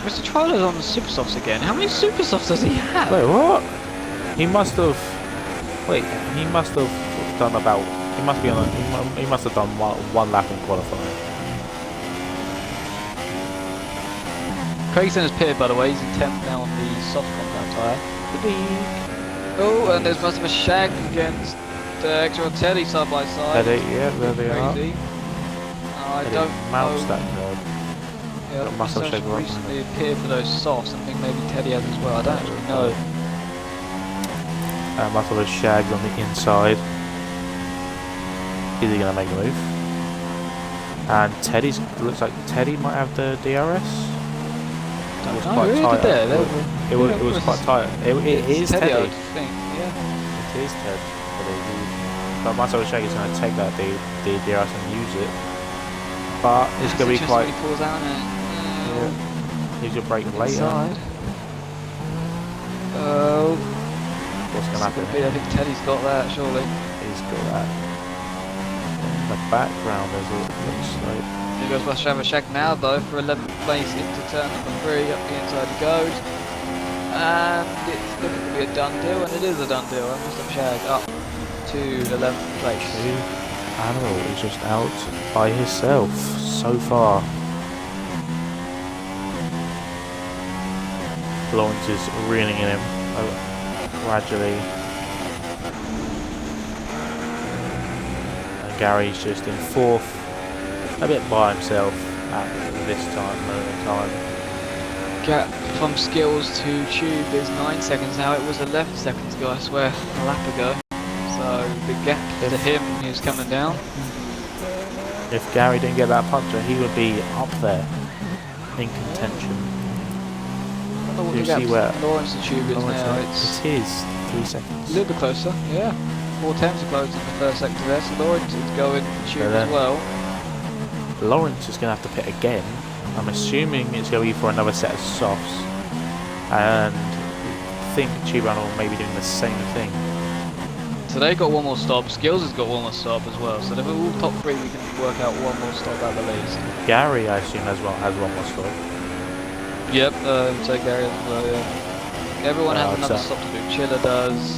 Mr. Trollo's on the super softs again. How many super softs does he have? Wait, what? He must have. Wait, he must have done about. He must be on. He must have done one lap in qualifying. Craigson is pitted, by the way. He's in 10th now on the soft contact tyre. Oh, and there's must have a shag against XRL Teddy side by side. Teddy, yeah, there they are. I don't mounts know. that curve. Yeah, must have recently appeared for those softs. I think maybe Teddy has as well. I don't actually know. Must have a shag on the inside. Is he going to make a move? And Teddy's looks like Teddy might have the DRS. It was quite tight. It was quite tight. It is Teddy. I think, yeah. It is Ted. But Marcel Shag is going to take that the DRS and use it. But it's going to be quite. He pulls out Yeah. Use your brake later. Oh. What's going to happen? I think Teddy's got that, surely. He's got that. In the background, there's a looks like. Here goes Must Shag now, though, for 11th place into turn number 3. Up the inside he goes. And it's looking to be a done deal, and it is a done deal. Must Shag up to 11th place. Animal is just out by himself so far. Lawrence is reeling in him gradually. Gary's just in fourth, a bit by himself at this moment in time. Gap from skills to tube is 9 seconds now. It was 11 seconds ago, I swear, a lap ago. So the gap to him is coming down. If Gary didn't get that puncture, he would be up there in contention. I don't know what You the see where gap Lawrence the tube is now. It's it is 3 a seconds. little bit closer, yeah. 4 tenths are closed in the first sector there, so Lawrence is going tube as well. Lawrence is going to have to pit again. I'm assuming it's going to be for another set of softs. And I think Tuban will maybe doing the same thing. So they got one more stop. Skills has got one more stop as well. So if we're all top 3, we can work out one more stop out the leads. Gary, I assume, has one more stop. Yep, so Gary as well, yeah. Everyone has another stop to do. Chiller does.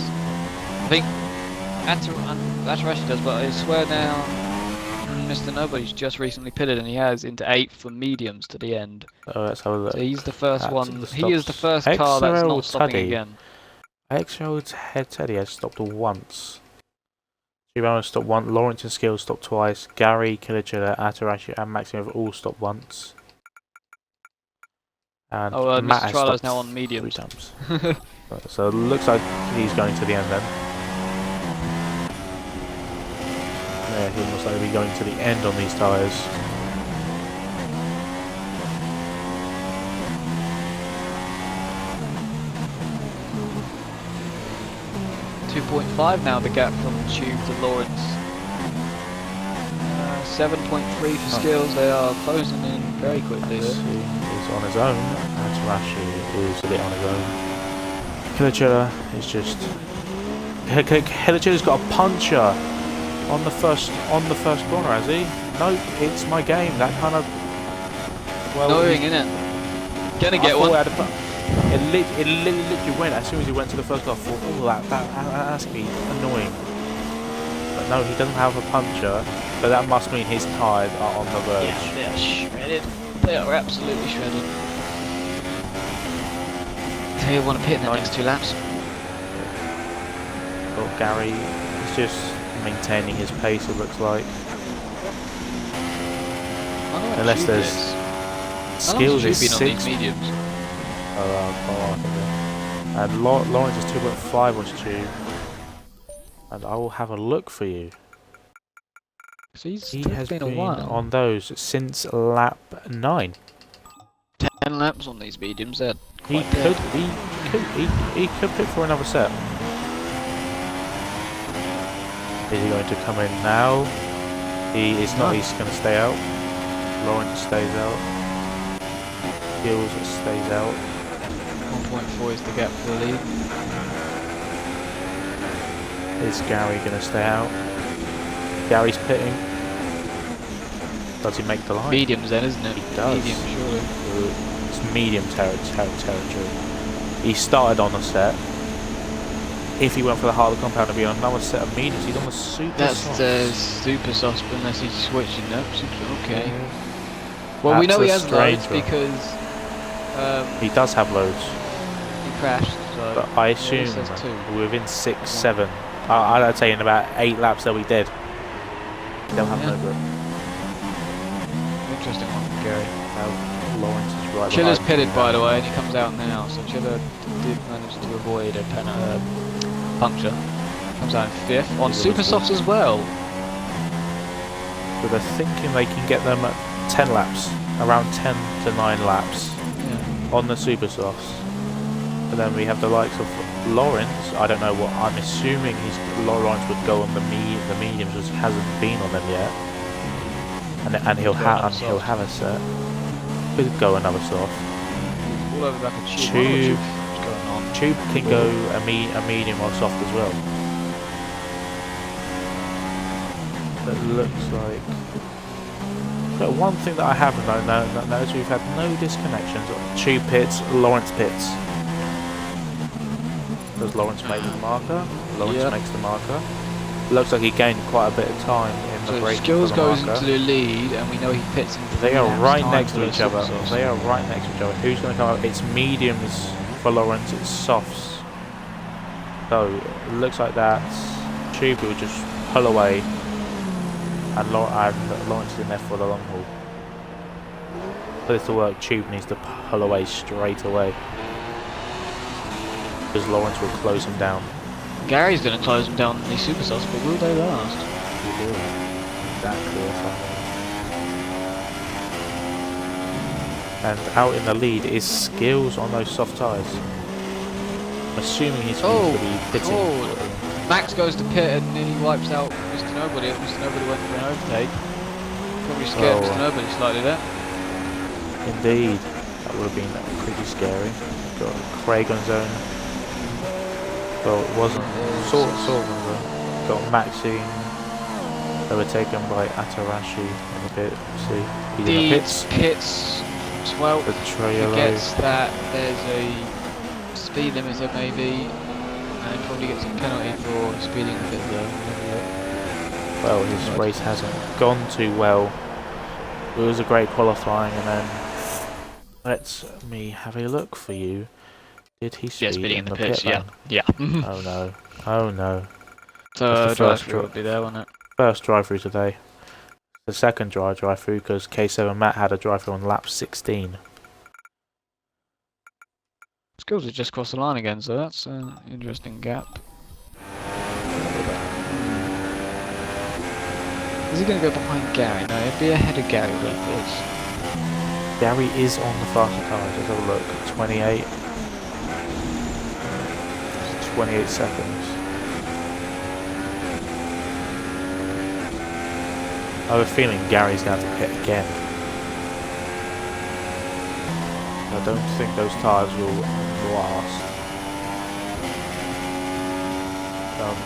I think Atarashi does, but I swear now Mr. Nobody's just recently pitted and he has into 8th for mediums to the end. Oh, let's have a look. So he's the first one. He is the first XRL car that's not stopping Teddy. again. XRL Teddy has stopped once. Tuban has stopped once. Lawrence and Skills stopped twice. Gary, Kilichilla, Atarashi, and Maxim have all stopped once. And Matt Mr. has Trilo is stopped now on 3 mediums. times. So it looks like he's going to the end then. Yeah, he looks like he'll be going to the end on these tyres. .5 now the gap from Tube to Lawrence. 7.3 for Skills. They are closing in very quickly. He's on his own. Atarashi is a bit on his own. Kilichilla is just. Kilichilla's got a puncher on the first corner, has he? No, it's my game. That kind of. Well, annoying, innit? Gonna get one. It literally went as soon as he went to the first car. Oh, that's gonna be annoying. But no, he doesn't have a puncher. But that must mean his tyres are on the verge. Yeah, they are shredded. They are absolutely shredded. So you want to pit in the next 2 laps? But Gary is just maintaining his pace, it looks like. Unless there's Skills is 6. Mediums. And Lawrence is 2.5 on Tube. And I will have a look for you. So He has been been a while. on those since lap 9. 10 laps on these mediums. They're He quite dead. he could pit for another set. Is he going to come in now? He is not. He's going to stay out. Lawrence stays out. Skills stays out. 1.4 is the gap for the lead. Is Gary going to stay out? Gary's pitting. Does he make the line? Mediums then, isn't it? He does. Medium, surely. It's medium territory. He started on a set. If he went for the harder compound, it'd be on another set of mediums. He's on the super. That's the super sauce, but unless he's switching up. Okay. Well, we know he has loads because he does have loads. he crashed. So But I assume within 6, 7, I'd say in about 8 laps they'll be dead. They'll have no grip. Interesting one from Gary. Lawrence is right. Chiller's behind him. pitted, by the way, and he comes out now. So Chiller did manage to avoid a puncture. Comes out in 5th on super softs as well. But they're thinking they can get them at 10 laps, around 10 to 9 laps on the super softs. But then we have the likes of Lawrence. I don't know what. I'm assuming Lawrence would go on the mediums, which he hasn't been on them yet. And he'll have a set. Could go another soft. All over like a tube. Tube can go a medium or soft as well. That looks like. But one thing that I haven't noticed, we've had no disconnections. Tube pits, Lawrence pits. Does Lawrence make the marker? Lawrence makes the marker. Looks like he gained quite a bit of time in the break. Skills goes into the lead, and we know he pits into. They are right next to each other. They are right next to each other. Who's going to come up? It's mediums for Lawrence. It's softs. So it looks like that Tube will just pull away. and Lawrence is in there for the long haul. For this to work, Tube needs to pull away straight away, because Lawrence will close him down. Gary's going to close him down in these super softs, but will they last? You do. Exactly what I mean. And out in the lead is Skills on those soft tyres. I'm assuming he's going to be pitting. Max goes to pit and nearly wipes out Mr. Nobody. Mr. Nobody went for an overtake. Probably scared Mr. Nobody slightly there. Indeed. That would have been pretty scary. Got Craig on his own. Well, it wasn't. Sort of. Got Maxine overtaken by Atarashi in the pit. See, he's in the pits. 12. The trailer. He gets that there's a speed limiter maybe, and probably gets a penalty for speeding a bit there. Well, his race hasn't gone too well. It was a great qualifying, and then let me have a look for you. Did he speed speeding in the pit pits? Yeah. Oh no! Oh no! So the first drive-through would be there, wouldn't it? First drive-through today. The second drive-through because K7 Matt had a drive-through on lap 16. Skills have just crossed the line again, so that's an interesting gap. Is he going to go behind Gary? No, he'd be ahead of Gary like this. Gary is on the faster tyres. Let's have a look. 28. 28 seconds. I have a feeling Gary's going to pit again. I don't think those tyres will last.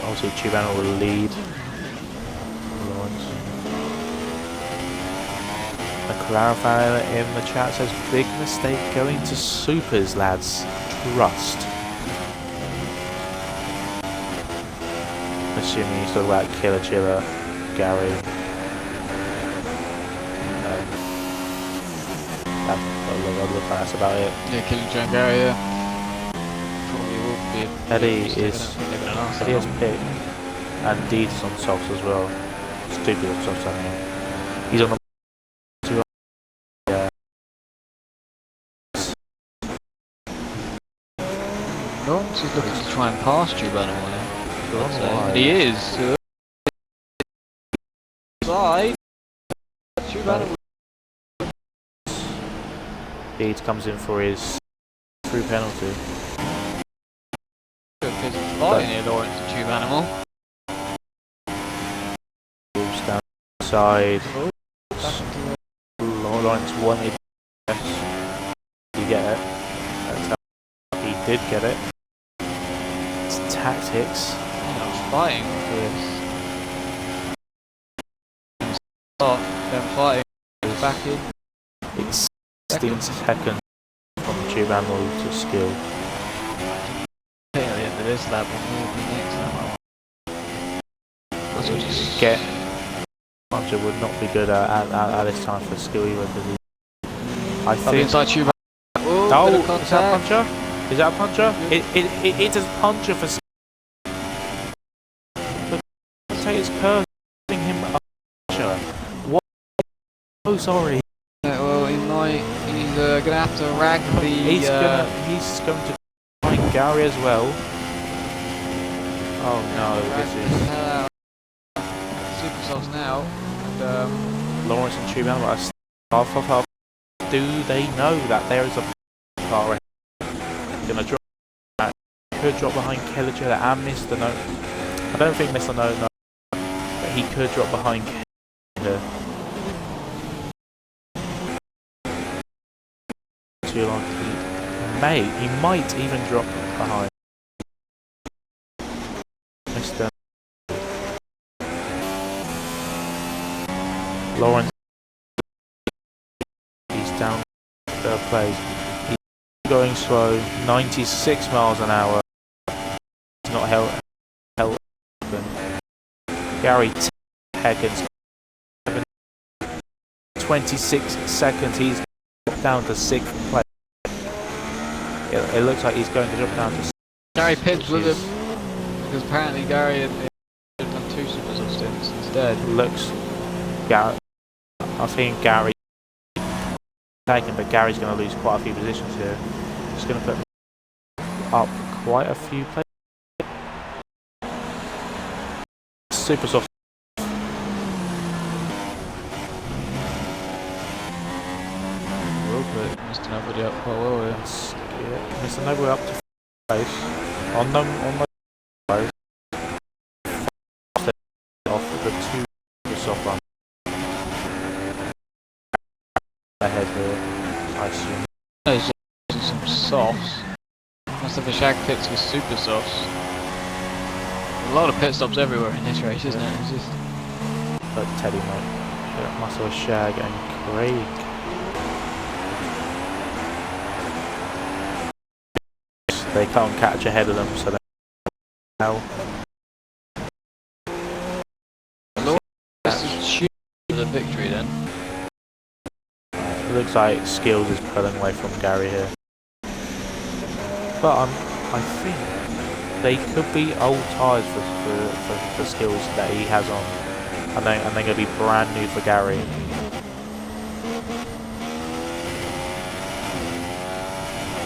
Obviously, Chibano will lead. A clarifier in the chat says, big mistake going to supers, lads. Trust. Assuming he's talking about Killer Chiller, Gary. That's about it. Yeah, Killing John Gary, yeah. Probably will be. Eddie has picked, and Deeds is on softs as well. Stupid on softs, I mean. He's on the. Lawrence is looking to try and pass Chubano. He is. Side. Chubano. Deeds comes in for his through penalty. Fighting here, Lawrence and Tube Animal. Moves down the side. Lawrence wanted. Yes. Did he get it? That's how he did get it. It's tactics. Fighting for this. Then fighting. Back in. It's 16 seconds from Tube Animal to Skill. At the end of this lap, we'll be next lap. That's what you get. Puncher would not be good at this time for Skill either. I think. Inside Tube. Oh, is that a puncher? Is that a puncher? It is puncher for Skill. The commentator's cursing him a puncher. What? Oh, sorry. Well, he's gonna have to rag the. He's going to find Gary as well. Oh no, this is super sauce now. And, Lawrence and Tube Animal are half of half. Do they know that there is a car ahead? Gonna drop that. Could drop behind Killer Chiller and Mr. No. I don't think Mr. No, but he could drop behind Killer. Too long. He might even drop behind Mr. Lawrence. He's down third place. He's going slow, 96 miles an hour. He's not held open. Gary seconds. 26 seconds. He's down to 6th place. It looks like he's going to drop down to 6th. Gary pits with him because apparently Gary had done 2 super stints instead. I'm thinking Gary taken, but Gary's going to lose quite a few positions here. It's going to put up quite a few places. Super soft. Real quick, Mr. Nobody up quite well here. Yeah, Mr. Noble up to place on the place. Off the two super soft run ahead here, I assume. There's some softs. Must have a shag pits with super softs. A lot of pit stops everywhere in this race, isn't it? It's just... But Teddy must have a shag and Craig. They can't catch ahead of them, so they now. This is shoot for the victory then. It looks like Skills is pulling away from Gary here. But I think they could be old tyres for Skills that he has on. And they're going to be brand new for Gary.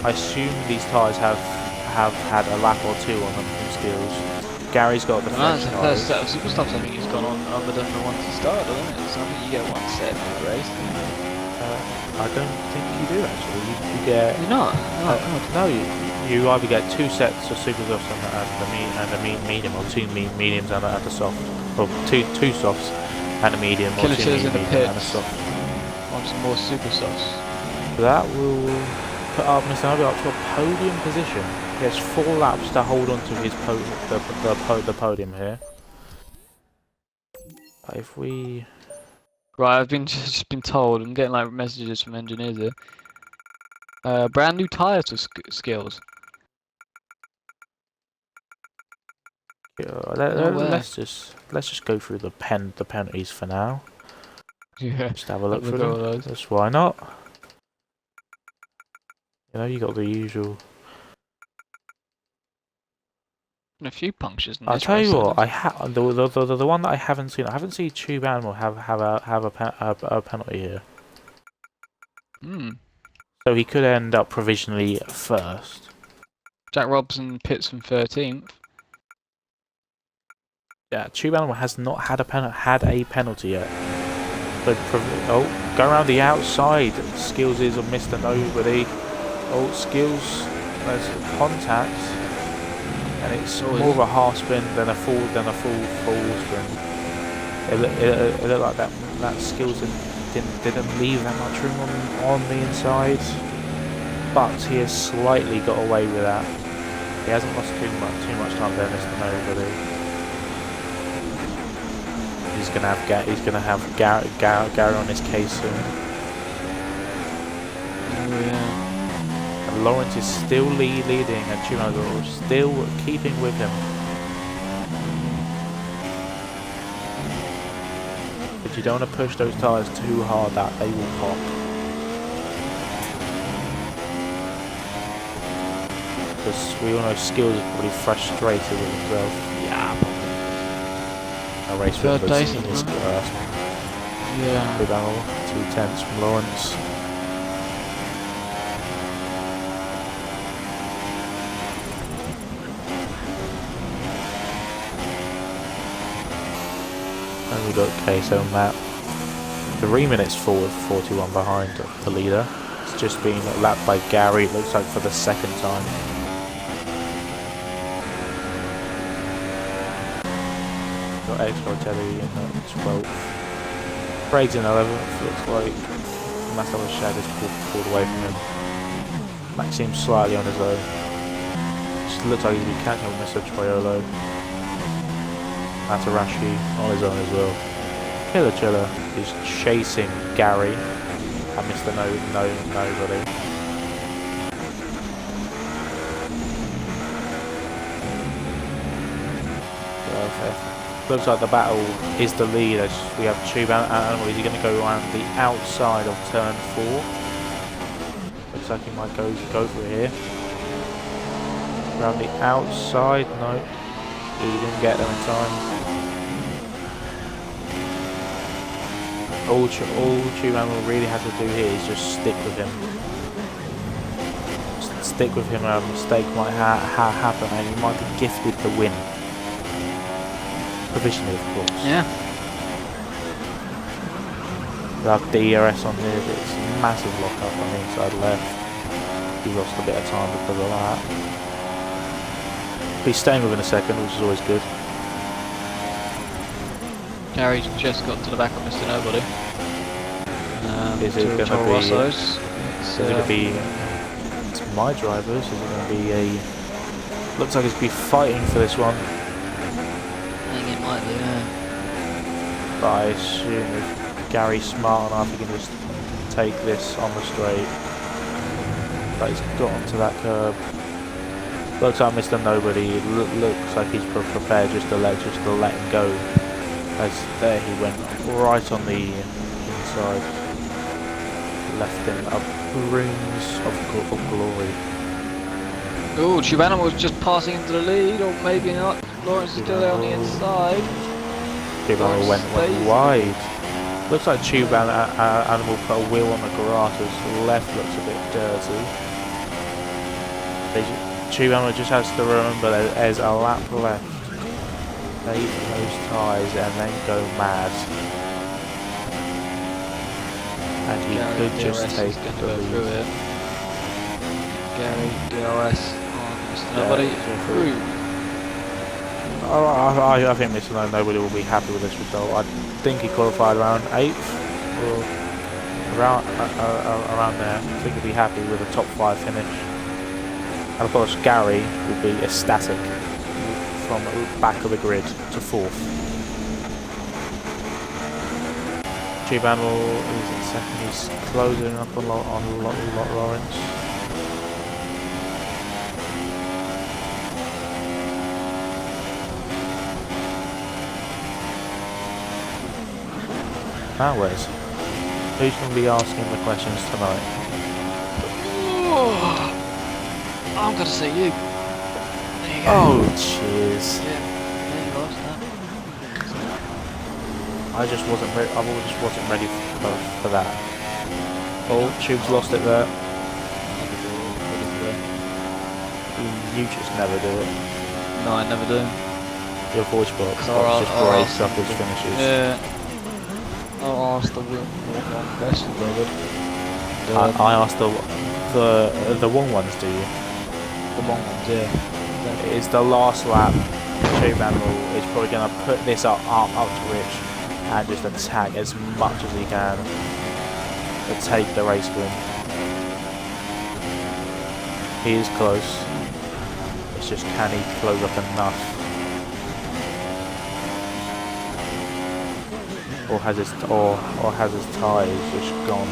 I assume these tyres have had a lap or two on them from Skills. Gary's got the That's fresh the first tyres. set of super stops I think he's gone on other than the ones he started, doesn't it? So I think you get one set for the race. I don't think you do actually. You get. You're not? No, you either get two sets of super softs and the medium, or two mediums and the soft, or two softs and a medium, or Killer two Chillers in the medium and a pits. soft. Want some more super softs. That will put up Mr. Noble up to a podium position. He has 4 laps to hold on to his the podium here. But if we... Right, I've just been told, I'm getting like messages from engineers here. Brand new tyres for Skills. let's just go through the penalties for now. Yeah. Just have a look through at all them. those. That's why not. You know, you got the usual. And a few punctures. In I'll this tell race, you what. though. I have the one that I haven't seen. I haven't seen Tube Animal have a penalty here. Hmm. So he could end up provisionally first. Jack Robson pits from 13th. Yeah, Tube Animal has not had a penalty yet. But oh, go around the outside. Skills is a Mr. Nobody. Oh, Skills. There's contact, and it's more of a half spin than a full spin. It looked like that Skills didn't leave that much room on the inside, but he has slightly got away with that. He hasn't lost too much time there, Mr. Nobody. He's gonna have Gary on his case soon. Oh yeah. And Lawrence is still leading, and Chumago is still keeping with him. But you don't want to push those tyres too hard, that they will pop. Because we all know Skills is probably frustrated with himself. Yeah. A race Third with place, in his Yeah. 2/10 from Lawrence. And we've got Queso Matt 3 minutes forward, 41 behind the leader. It's just been lapped by Gary, it looks like, for the second time. Got XRL in the 12th. Craig's in 11th, looks like. Master Shadows pulled away from him. Maxime slightly on his own. Just looks like he's been catching up with Mr. Troiolo. Matarashi on his own as well. Killer Chiller is chasing Gary and Mr. Nobody. Looks like the battle is the lead as we have Tube Animal. Is he going to go around the outside of turn 4? Looks like he might go for it here. Around the outside, no. He didn't get them in time. all Tube Animal really has to do here is just stick with him. Stick with him, a mistake might happen and he might be gifted the win. Provisionally, of course. Yeah. Like DRS on here, but it's a massive lock up on the inside left. He lost a bit of time because of that. But he's staying within a second, which is always good. Gary's just got to the back of Mr. Nobody. Is it going to be? Is it going to be? It's my drivers. Is it going to be a? Looks like it's going to be fighting for this one. I think it might be. Yeah. But I assume if Gary's smart enough, he can just take this on the straight. But he's got onto that curb. Looks like Mr. Nobody. Looks like he's prepared just to let him go. As there he went right on the inside, left him a bruise of glory. Oh, Tube Animal was just passing into the lead, or maybe not. Lawrence is still there on the inside. Tube Animal went wide. Looks like Tube Animal put a wheel on the grass. His left looks a bit dirty. Tube Animal just has to remember there's a lap left. Save those tyres and then go mad. And he could just take the lead. Gary DRS on Mr. Nobody through. I think Mr. Nobody will be happy with this result. I think he qualified around 8th or around there. I think he'll be happy with a top 5 finish. And of course Gary will be ecstatic from back of the grid to 4th. Tube Animal is in 2nd. He's closing up on Lawrence. Now Wes, who's going to be asking the questions tonight? Oh, I'm going to say you. Oh, cheers. Yeah, you lost that. I just wasn't ready. I just wasn't ready for that. Oh, Tube's lost it there. You just never do it. No, I never do. Your voice box just breaks up his finishes. Yeah. I'll ask the one question, David. I asked the wrong ones, do you? The wrong ones, yeah. It's the last lap. Tube Animal is probably going to put this up to Rich and just attack as much as he can to take the race win. He is close. It's just, can he close up enough? Or has his tyres just gone?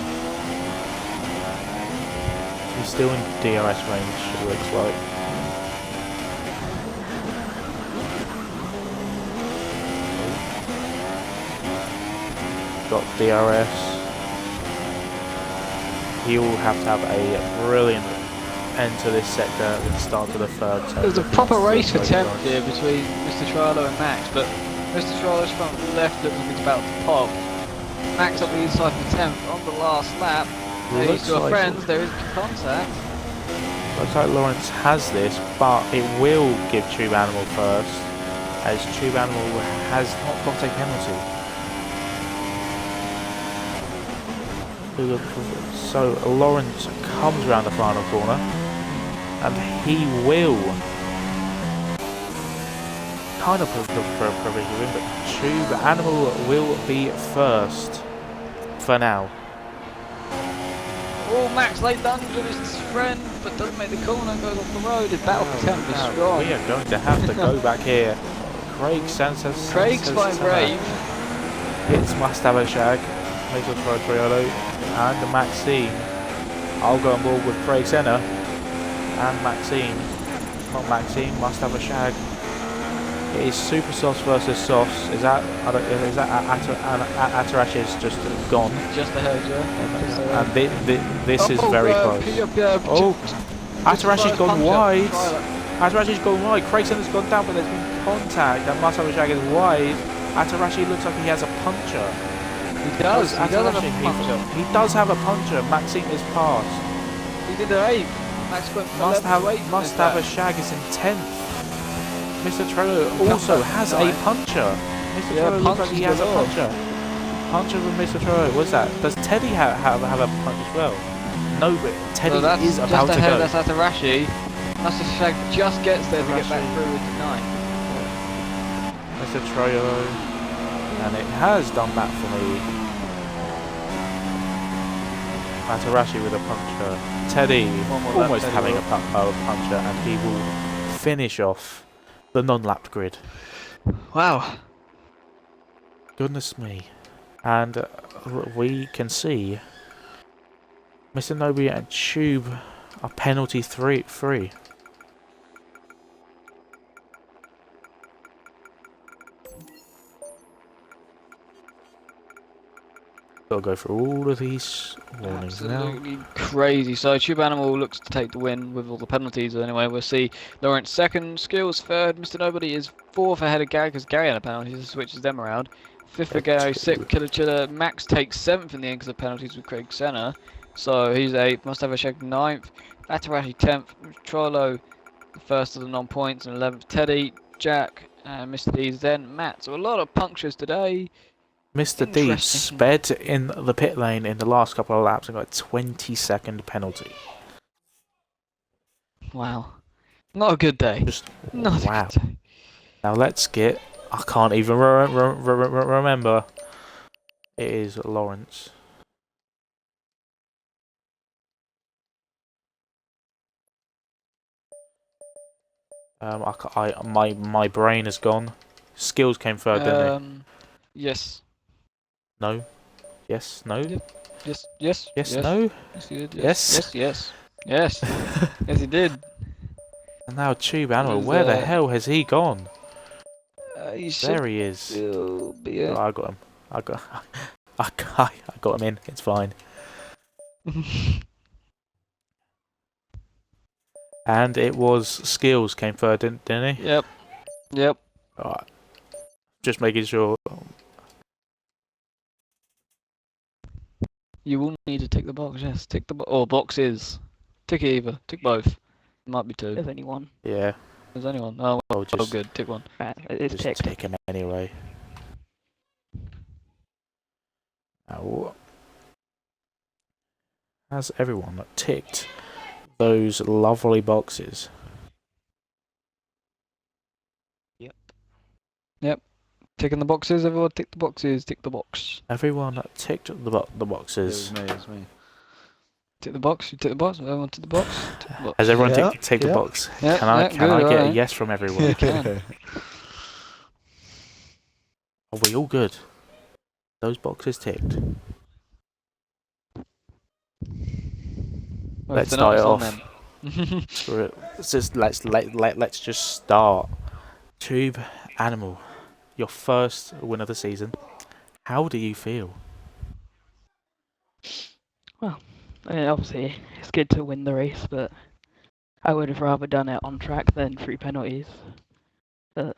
He's still in DRS range, it looks like. Got DRS. He will have to have a brilliant end to this sector at the start of the 3rd turn. There's a proper race for 10th here between Mr. Trilo and Max, but Mr. Trilo's front left looks like it's about to pop. Max on the inside for 10th on the last lap. These two are friends, there is contact. Looks like Lawrence has this, but it will give Tube Animal first, as Tube Animal has not got a penalty. So Lawrence comes around the final corner and he will kind of provision win, but Tube Animal will be first for now. Oh, Max laid lunge with his friend, but doesn't make the corner and goes off the road. His battle for 10th is strong. We are going to have to go back here. Craig's fine brave. It's must have a shag. Makes us for a Triolo and Maxine. I'll go on board with Craig Senna and Maxine. Not Maxine, must have a shag. It is Super Sauce versus Sauce. Is that Atarash's just gone? Just ahead, yeah. And this is very close. Oh, Atarashi's gone wide. Atarashi's gone wide. Craig Senna's gone down, but there's been contact. And must have a shag is wide. Atarashi looks like he has a puncture. He does. He does have a Atarashi, puncher. he does have a puncher. Maxime is passed. He did the 8th. Max went from Must 11th have to 8th. must have a shag is in 10th. Mr. Trello also has a puncher. Mr. Yeah, Trello looks like he has punches a galore. puncher. Puncher with Mr. Trello. What's that? Does Teddy have a punch as well? No, but Teddy So that's is about just to ahead. go. That's Atarashi. That's a shag just gets there to get back Atarashi. through into 9th. Mr. Trello, and it has done that for me. Atarashi with a puncher. Teddy One more lap, almost Teddy having will. a puncher, and he will finish off the non-lapped grid. Wow. Goodness me. And we can see Mr. Nobu and Tube are penalty free. Gotta go through all of these warnings now. Absolutely crazy. So Tube Animal looks to take the win with all the penalties. Anyway, we'll see Lawrence second, Skills third, Mr. Nobody is fourth ahead of Gary because Gary had a penalty, so switches them around. Fifth for Gary, sixth Killer Chiller. Max takes seventh in the end because of penalties with Craig Senna. So he's eighth, must have a check ninth. Atarashi 10th, Trollo the first of the non-points, and 11th Teddy, Jack, and Mr. D's then Matt. So a lot of punctures today. Mr. D Interesting. sped in the pit lane in the last couple of laps and got a 20-second penalty. Wow. Not a good day. Just Not wow. a good day. Now let's get. I can't even remember. It is Lawrence. My brain is gone. Skills came third, didn't Yes. they? No. Yes. No. Yep. Yes. Yes. No. Yes, he did. Yes. Yes. Yes. Yes, he did. And now Tube Animal. was, Where the hell has he gone? He should There he is. still be Oh, it. I got him. I got him in. It's fine. And it was Skills came third, didn't he? Yep. Alright. Just making sure. You will need to tick the box. Yes, tick the box. Or boxes. Tick it either. Tick both. Might be two. There's only one. Yeah. There's only one. Oh, Well, just, good. Tick one. Right, it's just ticked. tick him anyway. Now, has everyone ticked those lovely boxes? Ticking the boxes. Everyone tick the boxes. Tick the box. Everyone ticked the boxes. It was me. Tick the box. You tick the box. Everyone tick the box. Tick the box. Has everyone Yeah, ticked the yeah. box? Yeah, Can I yeah, get good, a alright. yes from everyone? You can. Are we all good? Those boxes ticked. Well, Let's if they're not, start it it's on off. them. Screw it. Let's just start. Tube Animal, your first win of the season. How do you feel? I mean, obviously, it's good to win the race, but I would have rather done it on track than through penalties. But